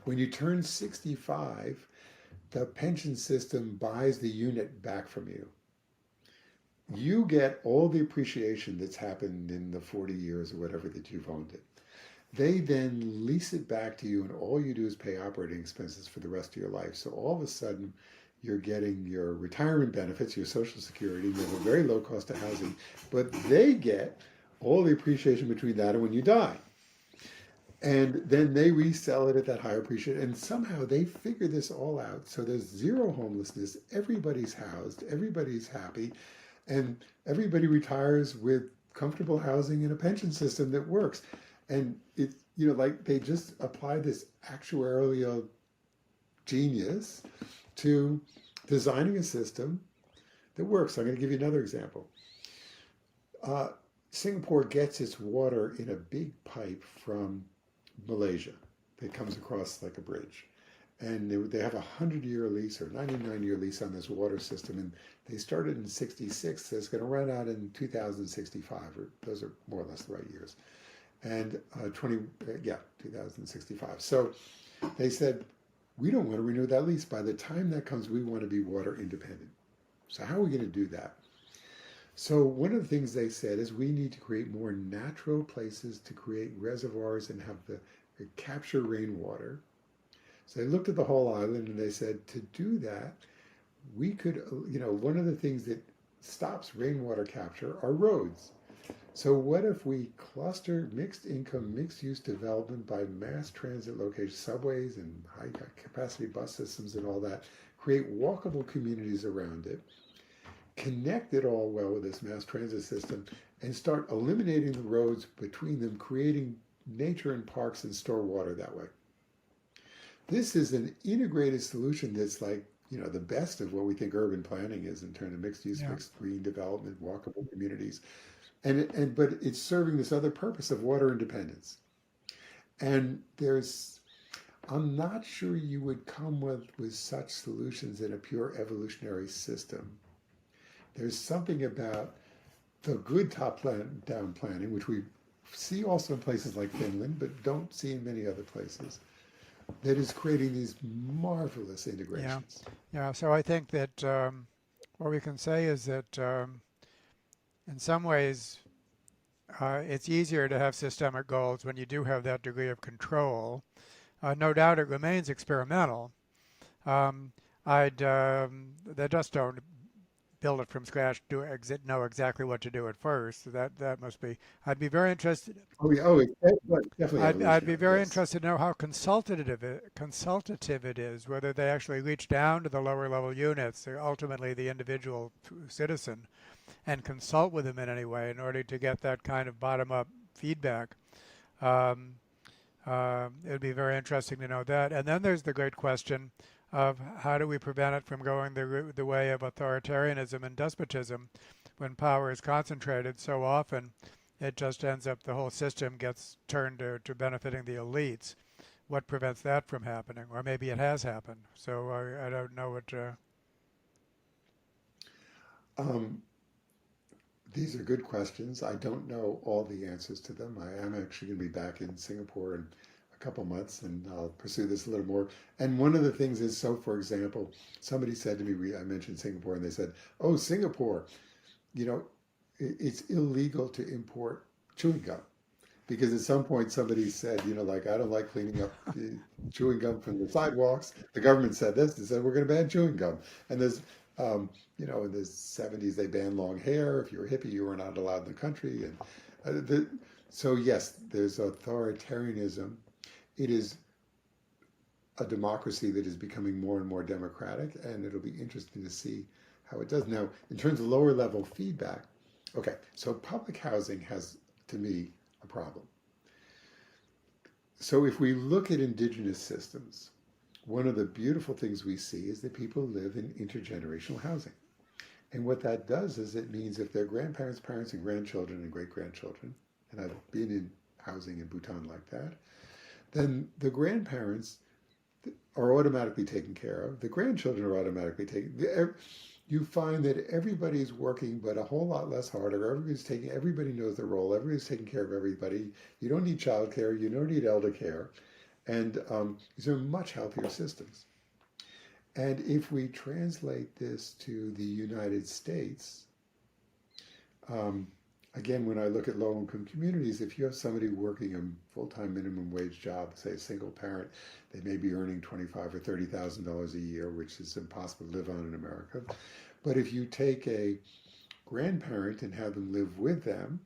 When you turn 65, the pension system buys the unit back from you. You get all the appreciation that's happened in the 40 years or whatever that you've owned it. They then lease it back to you, and all you do is pay operating expenses for the rest of your life. So all of a sudden, you're getting your retirement benefits, your Social Security, you have a very low cost of housing, but they get all the appreciation between that and when you die. And then they resell it at that higher appreciation. And somehow they figure this all out. So there's zero homelessness. Everybody's housed. Everybody's happy. And everybody retires with comfortable housing and a pension system that works. And it's, like they just apply this actuarial genius to designing a system that works. I'm going to give you another example. Singapore gets its water in a big pipe from Malaysia that comes across like a bridge. And they have a 100-year lease or 99-year lease on this water system. And they started in 66. So it's going to run out in 2065. Or those are more or less the right years. And 2065. So they said, we don't want to renew that lease. By the time that comes, we want to be water independent. So how are we going to do that? So one of the things they said is we need to create more natural places to create reservoirs and have the capture rainwater. So they looked at the whole island and they said, to do that, we could, one of the things that stops rainwater capture are roads. So what if we cluster mixed income, mixed use development by mass transit locations, subways and high capacity bus systems and all that, create walkable communities around it, connect it all well with this mass transit system, and start eliminating the roads between them, creating nature and parks and store water that way. This is an integrated solution that's like, the best of what we think urban planning is in terms of mixed use, mixed green development, walkable communities. But it's serving this other purpose of water independence. And I'm not sure you would come with such solutions in a pure evolutionary system. There's something about the good top-down planning, which we see also in places like Finland, but don't see in many other places, that is creating these marvelous integrations. Yeah. So I think that what we can say is that in some ways it's easier to have systemic goals when you do have that degree of control. No doubt it remains experimental. They just don't build it from scratch, know exactly what to do at first. That must be. I'd be very interested. Oh, yeah, it's definitely I'd be evolutionary, very yes. interested to know how consultative it is, whether they actually reach down to the lower level units, ultimately the individual citizen, and consult with them in any way in order to get that kind of bottom-up feedback. Um, it would be very interesting to know that. And then there's the great question of how do we prevent it from going the way of authoritarianism and despotism when power is concentrated so often it just ends up the whole system gets turned to benefiting the elites. What prevents that from happening? Or maybe it has happened. So I don't know what... Um, these are good questions. I don't know all the answers to them. I am actually going to be back in Singapore in a couple months, and I'll pursue this a little more. And one of the things is, so for example, somebody said to me, I mentioned Singapore, and they said, "Oh, Singapore, it's illegal to import chewing gum." Because at some point somebody said, I don't like cleaning up chewing gum from the sidewalks. The government said this. They said, we're going to ban chewing gum. And in the 70s, they banned long hair. If you were a hippie, you were not allowed in the country. And so, yes, there's authoritarianism. It is a democracy that is becoming more and more democratic, and it'll be interesting to see how it does. Now, in terms of lower level feedback, okay, so public housing has, to me, a problem. So if we look at indigenous systems, one of the beautiful things we see is that people live in intergenerational housing. And what that does is it means if their grandparents, parents, and grandchildren and great-grandchildren, and I've been in housing in Bhutan like that, then the grandparents are automatically taken care of. The grandchildren are automatically taken. You find that everybody's working, but a whole lot less harder. Everybody knows their role. Everybody's taking care of everybody. You don't need child care. You don't need elder care. And these are much healthier systems. And if we translate this to the United States, again, when I look at low-income communities, if you have somebody working a full-time minimum wage job, say a single parent, they may be earning $25,000 or $30,000 a year, which is impossible to live on in America. But if you take a grandparent and have them live with them,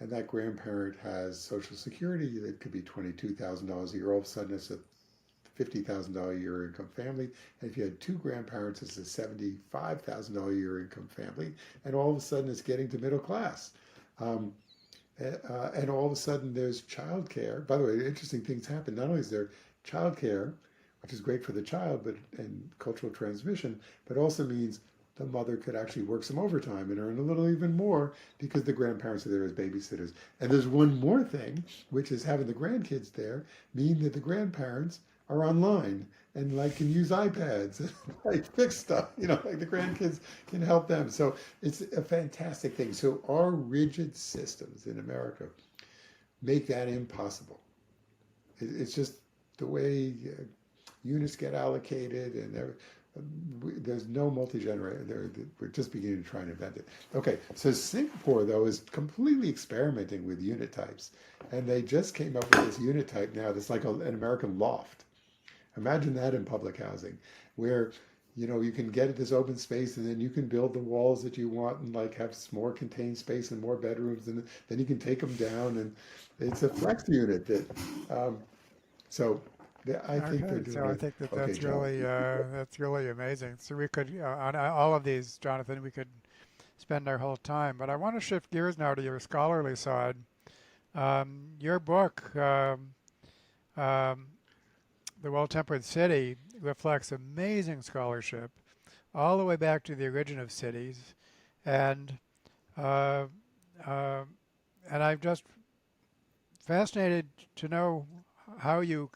and that grandparent has Social Security, that could be $22,000 a year, all of a sudden it's a $50,000 a year income family. And if you had two grandparents, it's a $75,000 a year income family. And all of a sudden it's getting to middle class. And all of a sudden there's childcare. By the way, interesting things happen. Not only is there childcare, which is great for the child and cultural transmission, but also means the mother could actually work some overtime and earn a little even more because the grandparents are there as babysitters. And there's one more thing, which is having the grandkids there, meaning that the grandparents are online and like can use iPads and like fix stuff. Like the grandkids can help them. So it's a fantastic thing. So our rigid systems in America make that impossible. It's just the way units get allocated, and there's no multi-generator. We're just beginning to try and invent it. Okay, so Singapore, though, is completely experimenting with unit types. And they just came up with this unit type now that's like an American loft. Imagine that in public housing, where you can get this open space and then you can build the walls that you want and like have more contained space and more bedrooms, and then you can take them down, and it's a flex unit that so I think they're Okay, so doing I an think that okay job. that's really amazing. So we could on all of these, Jonathan, we could spend our whole time. But I want to shift gears now to your scholarly side. Your book, um, The Well-Tempered City, reflects amazing scholarship all the way back to the origin of cities, and uh, uh, and I'm just fascinated to know how you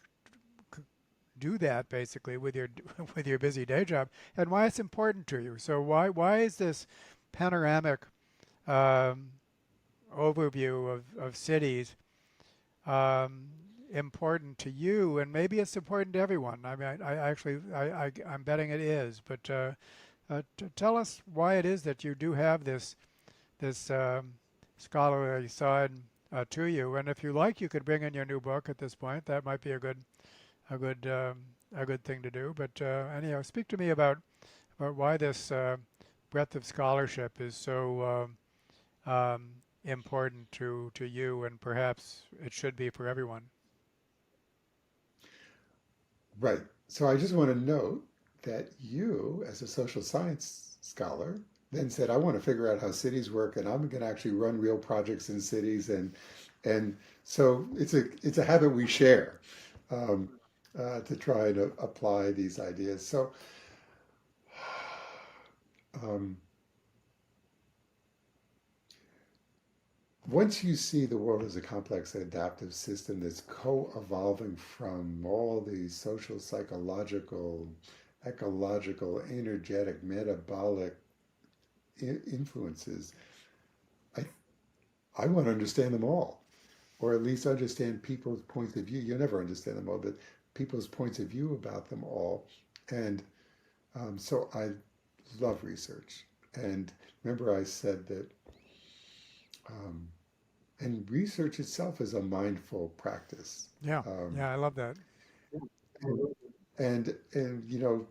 do that basically with your with your busy day job, and why it's important to you. So why is this panoramic um, overview of cities um, important to you? And maybe it's important to everyone. I mean, I actually I'm betting it is. But tell us why it is that you do have this scholarly side to you. And if you like, you could bring in your new book at this point. That might be a good a good thing to do. But anyhow, speak to me about why this breadth of scholarship is so important to you, and perhaps it should be for everyone. Right. So I just want to note that you, as a social science scholar, then said, I want to figure out how cities work, and I'm going to actually run real projects in cities, and so it's a habit we share, um, to try to apply these ideas. So um, once you see the world as a complex adaptive system that's co-evolving from all these social, psychological, ecological, energetic, metabolic influences, I I want to understand them all, or at least understand people's points of view. You'll never understand them all, but people's points of view about them all. And so I love research. And remember, I said that, um, and research itself is a mindful practice. Yeah, Um, yeah, I love that. and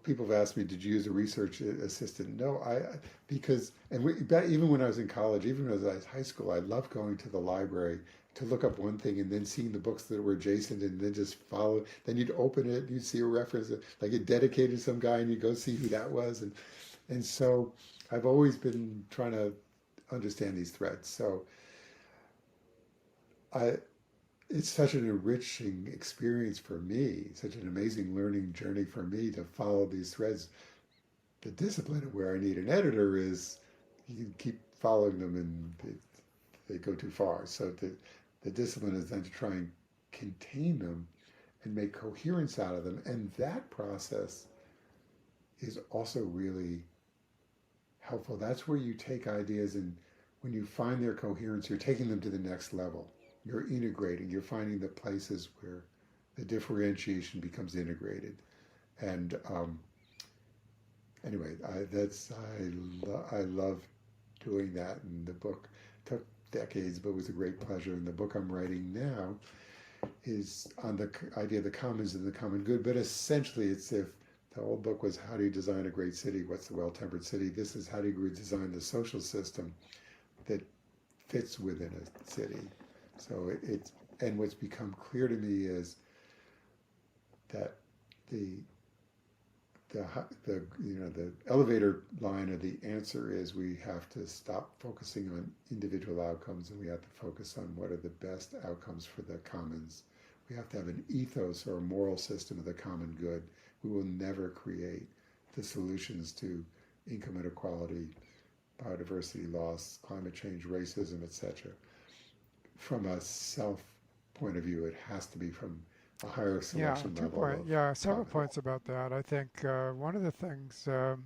people have asked me, did you use a research assistant? No, I because even when I was in college, even when I was in high school, I loved going to the library to look up one thing and then seeing the books that were adjacent and then just follow. Then you'd open it, you'd see a reference, like it dedicated to some guy, and you go see who that was, and so I've always been trying to understand these threads. So I it's such an enriching experience for me, such an amazing learning journey for me to follow these threads. The discipline of where I need an editor is you can keep following them and they go too far. So the discipline is then to try and contain them and make coherence out of them. And that process is also really helpful. That's where you take ideas, and when you find their coherence, you're taking them to the next level. You're integrating, you're finding the places where the differentiation becomes integrated. And anyway, I love doing that. And the book took decades, but was a great pleasure. And the book I'm writing now is on the idea of the commons and the common good. But essentially, it's if the old book was how do you design a great city? What's the well-tempered city? This is how do you design the social system that fits within a city. So it's and what's become clear to me is that the the the elevator line of the answer is we have to stop focusing on individual outcomes, and we have to focus on what are the best outcomes for the commons. We have to have an ethos or a moral system of the common good. We will never create the solutions to income inequality, biodiversity loss, climate change, racism, etc. From a self point of view, it has to be from a higher Yeah, selection level of several cognitive. points about that. I think one of the things, uh,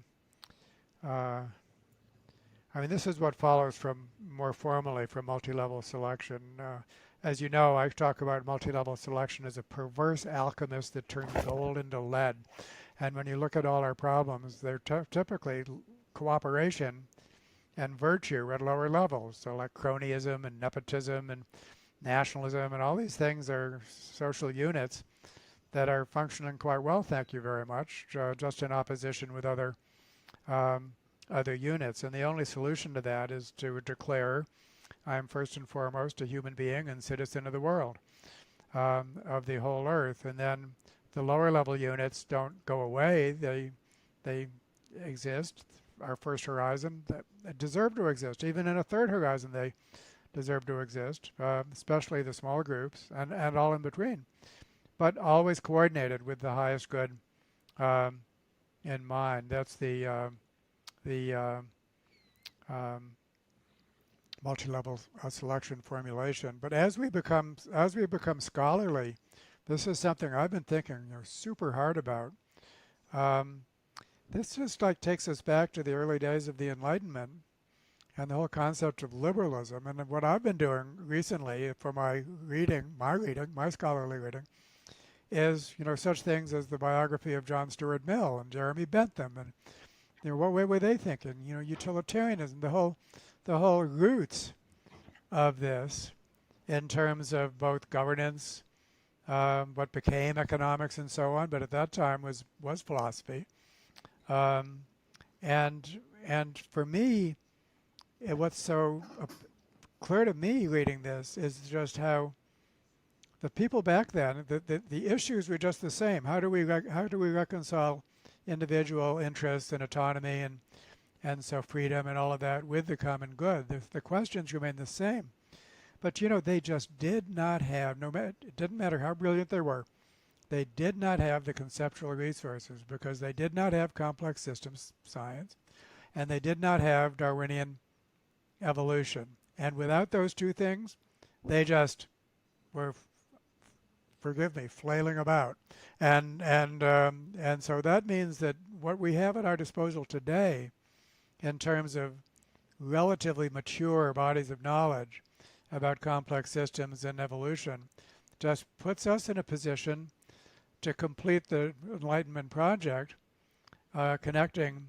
I mean, this is what follows from more formally from multi-level selection. As you know, I talk about multi-level selection as a perverse alchemist that turns gold into lead. And when you look at all our problems, they're typically cooperation and virtue at lower levels. So like cronyism and nepotism and nationalism and all these things are social units that are functioning quite well, thank you very much, just in opposition with um, other units. And the only solution to that is to declare I'm first and foremost a human being and citizen of the world, of the whole earth. And then the lower level units don't go away. They exist. Our first horizon that deserve to exist. Even in a third horizon, they deserve to exist, especially the small groups and all in between, but always coordinated with the highest good um, in mind. That's the um, multi-level selection formulation. But as we become scholarly, this is something I've been thinking super hard about. Um, this just like takes us back to the early days of the Enlightenment and the whole concept of liberalism. And what I've been doing recently for my scholarly reading, is such things as the biography of John Stuart Mill and Jeremy Bentham, and what way were they thinking? Utilitarianism, the whole roots of this in terms of both governance, what became economics, and so on. But at that time was philosophy, um, and for me, what's so clear to me reading this is just how the people back then, the issues were just the same. How do we reconcile individual interests and autonomy and so freedom and all of that with the common good? The questions remain the same. But they just did not have, no matter, it didn't matter how brilliant they were, they did not have the conceptual resources because they did not have complex systems science and they did not have Darwinian evolution. And without those two things, they just were, forgive me, flailing about. And so that means that what we have at our disposal today in terms of relatively mature bodies of knowledge about complex systems and evolution just puts us in a position to complete the Enlightenment project, connecting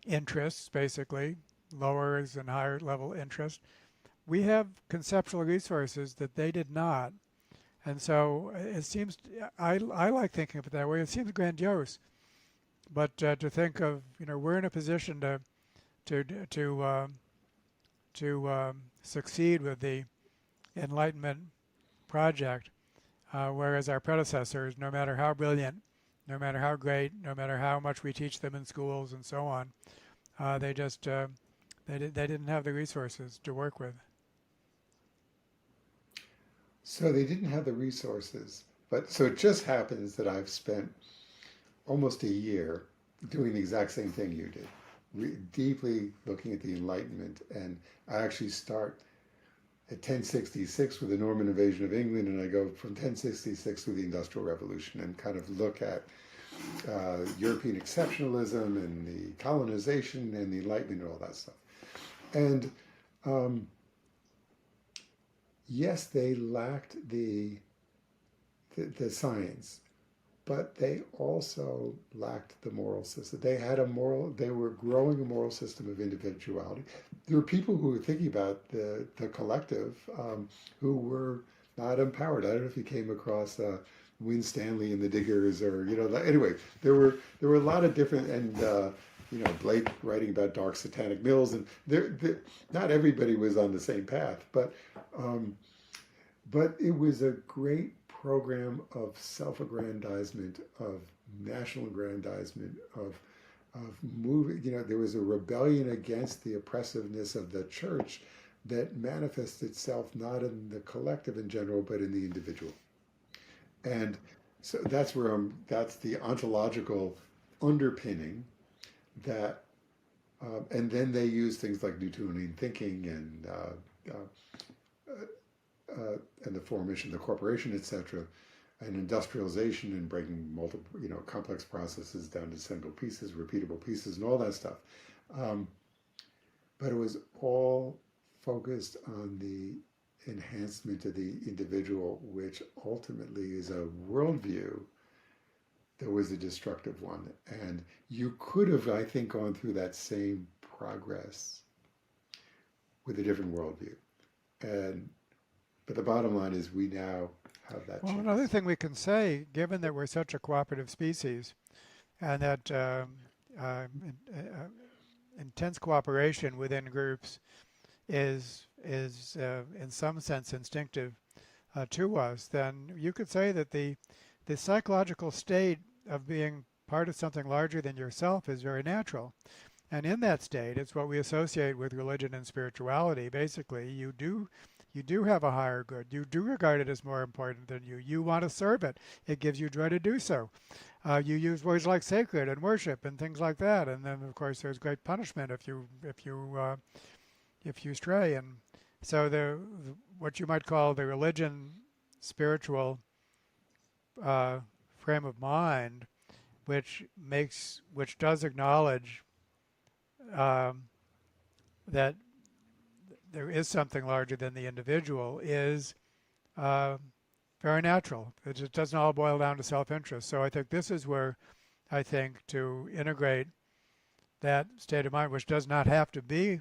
interests, basically, lower and higher level interests. We have conceptual resources that they did not. And so it seems, I like thinking of it that way. It seems grandiose, but to think of, we're in a position to to succeed with the Enlightenment project, whereas our predecessors, no matter how brilliant, no matter how great, no matter how much we teach them in schools and so on, they just they didn't have the resources to work with. So they didn't have the resources. But so it just happens that I've spent almost a year doing the exact same thing you did, deeply looking at the Enlightenment. And I actually start at 1066 with the Norman invasion of England, and I go from 1066 through the Industrial Revolution and kind of look at European exceptionalism and the colonization and the Enlightenment and all that stuff. And um, yes, they lacked the science, but they also lacked the moral system. They were growing a moral system of individuality. There were people who were thinking about the collective, who were not empowered. I don't know if you came across Win Stanley and the Diggers, or anyway, there were a lot of different, and Blake writing about dark satanic mills, and not everybody was on the same path, um, but it was a great program of self-aggrandizement, of national aggrandizement, of moving. There was a rebellion against the oppressiveness of the church that manifests itself not in the collective in general, but in the individual. And so that's the ontological underpinning that And then they use things like Newtonian thinking and the formation of the corporation, etc., and industrialization and breaking multiple, complex processes down to single pieces, repeatable pieces, and all that stuff. Um, but it was all focused on the enhancement of the individual, which ultimately is a worldview that was a destructive one. And you could have, I think, gone through that same progress with a different worldview. And but the bottom line is we now have that Well, another chance. thing we can say, given that we're such a cooperative species and that intense cooperation within groups is in some sense instinctive to us, then you could say that the psychological state of being part of something larger than yourself is very natural. And in that state, it's what we associate with religion and spirituality. Basically, you do have a higher good. You do regard it as more important than you. You want to serve it. It gives you joy to do so. You use words like sacred and worship and things like that. And then, of course, there's great punishment if you stray. And so the what you might call the religion spiritual uh, frame of mind, which does acknowledge um, that there is something larger than the individual, is uh, very natural. It just doesn't all boil down to self-interest. So I think this is where I think to integrate that state of mind, which does not have to be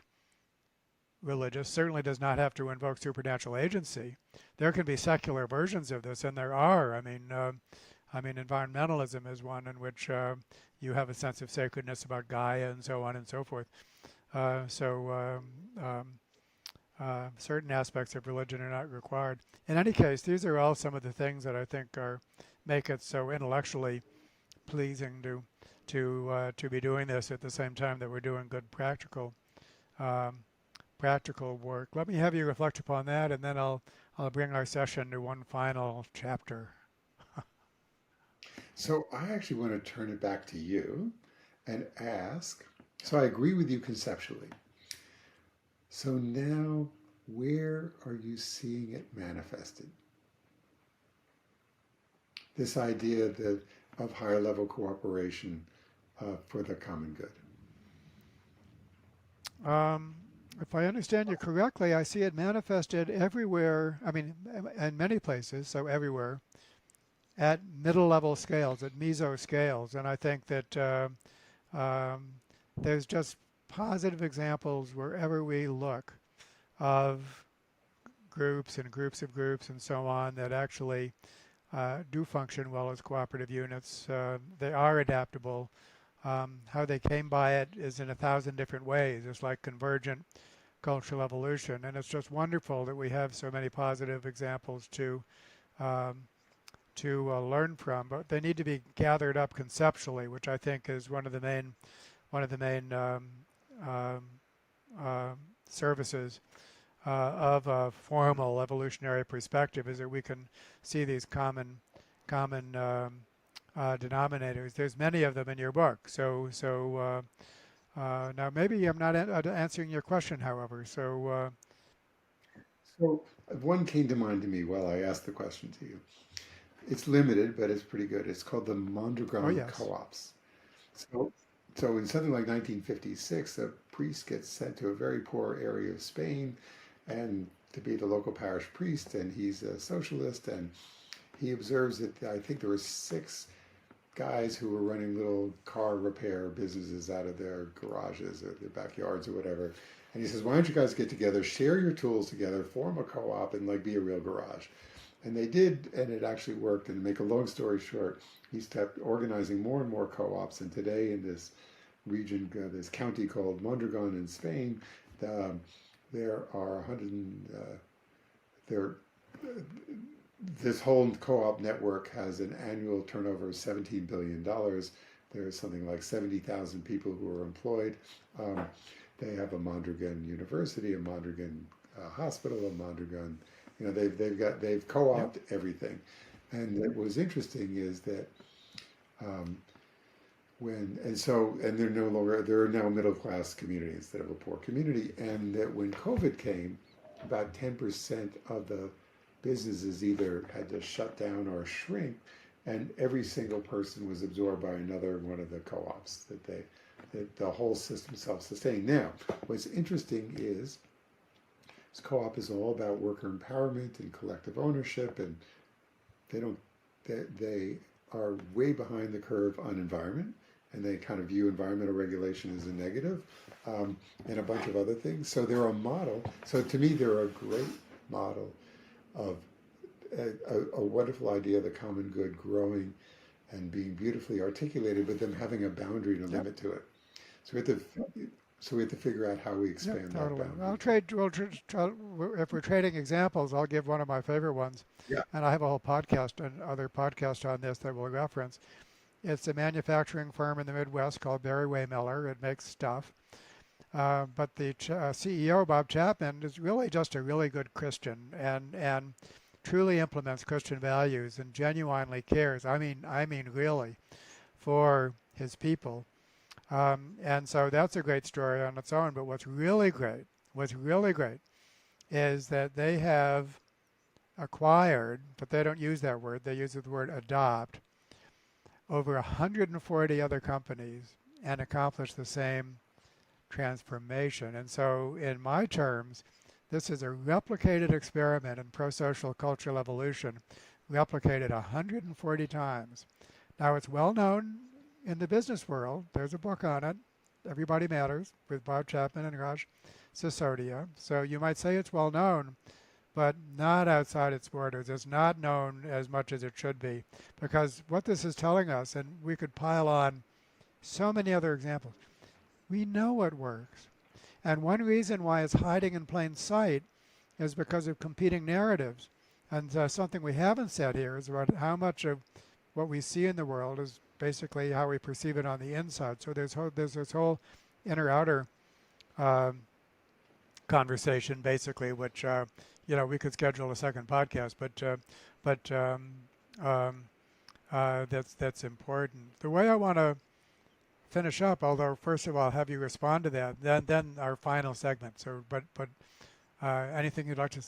religious, certainly does not have to invoke supernatural agency. There can be secular versions of this, and there are. I mean, environmentalism is one in which you have a sense of sacredness about Gaia and so on and so forth. Certain aspects of religion are not required. In any case, these are all some of the things that I think are make it so intellectually pleasing to be doing this at the same time that we're doing good um, practical work. Let me have you reflect upon that, and then I'll bring our session to one final chapter. So I actually want to turn it back to you and ask. So I agree with you conceptually. So now, where are you seeing it manifested? This idea that of higher level cooperation for the common good. Um, if I understand you correctly, I see it manifested everywhere. I mean, in many places, so everywhere, at middle level scales, at meso scales. And I think that um, there's just positive examples wherever we look of groups and groups of groups and so on that actually do function well as cooperative units. They are adaptable. How they came by it is in 1,000 different ways. It's like convergent cultural evolution, and it's just wonderful that we have so many positive examples um, to learn from. But they need to be gathered up conceptually, which I think is one of the main um, uh, services of a formal evolutionary perspective, is that we can see these common denominators. There's many of them in your book. So now maybe I'm not answering your question, however. So one came to mind to me while I asked the question to you. It's limited, but it's pretty good. It's called the Oh Mondragon yes, Co-ops. So, so in something like 1956, a priest gets sent to a very poor area of Spain, and to be the local parish priest, and he's a socialist, and he observes that I think there were six guys who were running little car repair businesses out of their garages or their backyards or whatever. And he says, "Why don't you guys get together, share your tools together, form a co-op, and like be a real garage?" And they did, and it actually worked. And to make a long story short, he kept organizing more and more co-ops. And today, in this region, this county called Mondragon in Spain, um, there are 100. There, this whole co-op network has an annual turnover of $17 billion. There's something like 70,000 people who are employed. Um, they have a Mondragon University, a Mondragon hospital, a Mondragon. They've yep, co-opted everything. And what was interesting is that um, And they're no longer, they're now middle class community instead of a poor community. And that when COVID came, about 10% of the businesses either had to shut down or shrink, and every single person was absorbed by another one of the co-ops. That the whole system self-sustained. Now, what's interesting is this co-op is all about worker empowerment and collective ownership, and they don't they are way behind the curve on environment, and they kind of view environmental regulation as a negative, and a bunch of other things. So they're a model. So to me, they're a great model of a wonderful idea of the common good growing and being beautifully articulated, but them having a boundary and a Yep. limit to it. So we have to figure out how we Yep, expand that totally. boundary. I'll trade. If we're trading examples, I'll give one of my favorite ones, Yeah. and I have a whole podcast and other podcast on this that we'll reference. It's a manufacturing firm in the Midwest called Berry Miller. It makes stuff, but the CEO Bob Chapman is really just a really good Christian and truly implements Christian values and genuinely cares. I mean, really, for his people. And so that's a great story on its own. But what's really great is that they have acquired, but they don't use that word, they use the word adopt, over 140 other companies and accomplish the same transformation. And so, in my terms, this is a replicated experiment in prosocial cultural evolution, replicated 140 times. Now, it's well known in the business world. There's a book on it, Everybody Matters, with Bob Chapman and Raj Sisodia. So you might say it's well known, but not outside its borders. It's not known as much as it should be. Because what this is telling us, and we could pile on so many other examples, we know it works. And one reason why it's hiding in plain sight is because of competing narratives. And something we haven't said here is about how much of what we see in the world is basically how we perceive it on the inside. So there's this whole inner-outer um conversation, basically, which we could schedule a second podcast, but um, that's important. The way I want to finish up, although first of all, have you respond to that, then our final segment. So, but anything you'd like to?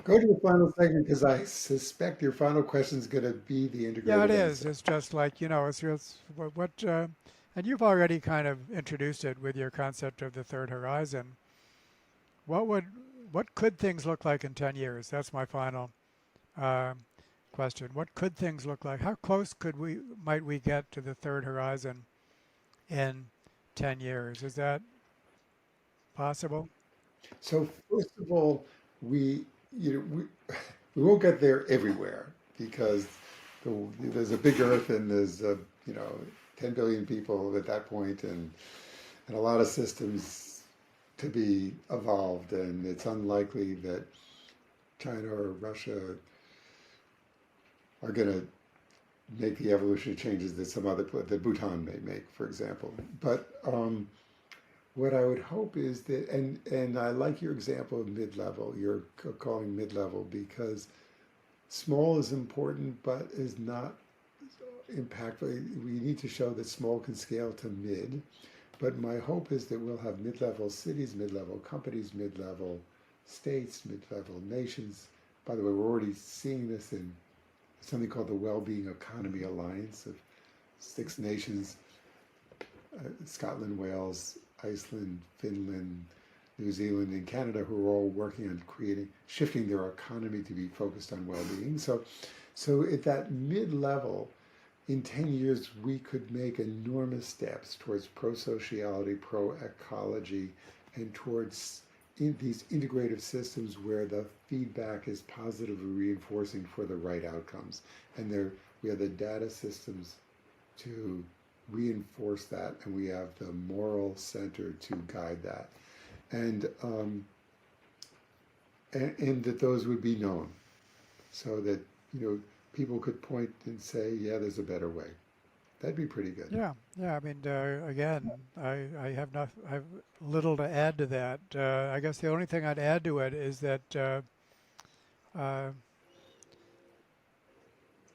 Go to the final segment because I suspect your final question is going to be the Yeah, it integrated is. answer. It's just like it's what and you've already kind of introduced it with your concept of the third horizon. What would what could things look like in 10 years? That's my final um, question. What could things look like? How close might we get to the third horizon in 10 years? Is that possible? So first of all, we you know we won't get there everywhere because there's a big Earth and there's 10 billion people at that point, and a lot of systems to be evolved, and it's unlikely that China or Russia are going to make the evolutionary changes that that Bhutan may make, for example. But what I would hope is that, and I like your example of mid-level. You're calling mid-level because small is important, but is not impactful. We need to show that small can scale to mid. But my hope is that we'll have mid-level cities, mid-level companies, mid-level states, mid-level nations. By the way, we're already seeing this in something called the Wellbeing Economy Alliance of 6 nations, Scotland, Wales, Iceland, Finland, New Zealand, and Canada, who are all working on shifting their economy to be focused on well-being. So at that mid-level, in 10 years, we could make enormous steps towards pro-sociality, pro-ecology, and towards these integrative systems where the feedback is positively reinforcing for the right outcomes. And we have the data systems to reinforce that, and we have the moral center to guide that. And that those would be known so that people could point and say, yeah, there's a better way. That'd be pretty good. Yeah, yeah. I mean, again, I have little to add to that. I guess the only thing I'd add to it is that uh,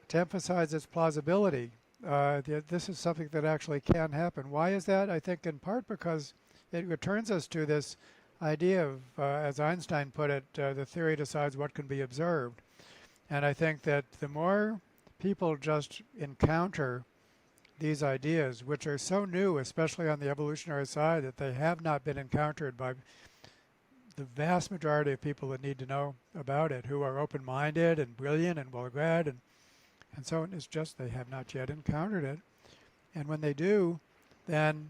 to emphasize its plausibility, this is something that actually can happen. Why is that? I think in part because it returns us to this idea of, as Einstein put it, the theory decides what can be observed. And I think that the more people just encounter these ideas, which are so new, especially on the evolutionary side, that they have not been encountered by the vast majority of people that need to know about it, who are open-minded and brilliant and well-read and so on. It's just they have not yet encountered it. And when they do, then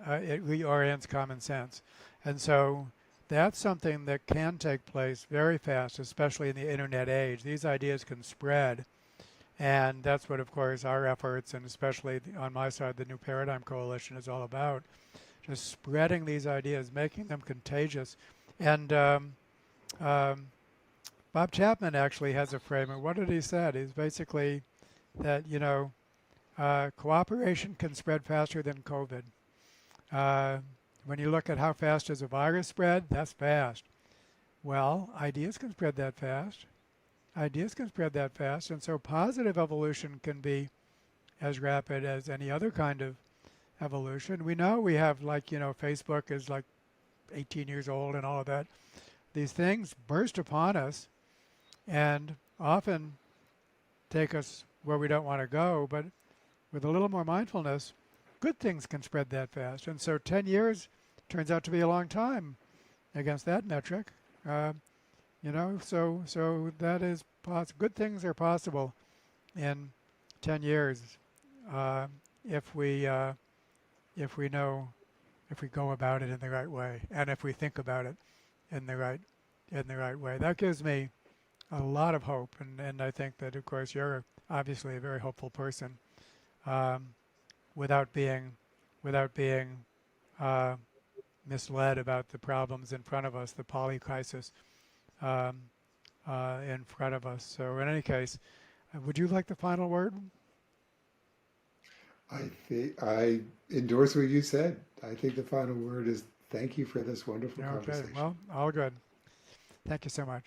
it reorients common sense. And so that's something that can take place very fast, especially in the internet age. These ideas can spread. And that's what, of course, our efforts, and especially on my side, the New Paradigm Coalition is all about. Just spreading these ideas, making them contagious. And um, Bob Chapman actually has a frame. And what did he say? He's basically that, cooperation can spread faster than COVID. Uh, when you look at how fast does a virus spread, that's fast. Well, ideas can spread that fast. Ideas can spread that fast. And so positive evolution can be as rapid as any other kind of evolution. We know we have, like, Facebook is like 18 years old and all of that. These things burst upon us and often take us where we don't want to go. But with a little more mindfulness, good things can spread that fast. And so 10 years turns out to be a long time against that metric. So that is good things are possible in 10 years uh, if we if we know if we go about it in the right way and if we think about it in the right way. That gives me a lot of hope, and I think that, of course, you're obviously a very hopeful person, um, without being without being uh, misled about the problems in front of us, the poly crisis um, in front of us. So in any case, would you like the final word? I endorse what you said. I think the final word is thank you for this wonderful Okay, conversation. well, all good. Thank you so much.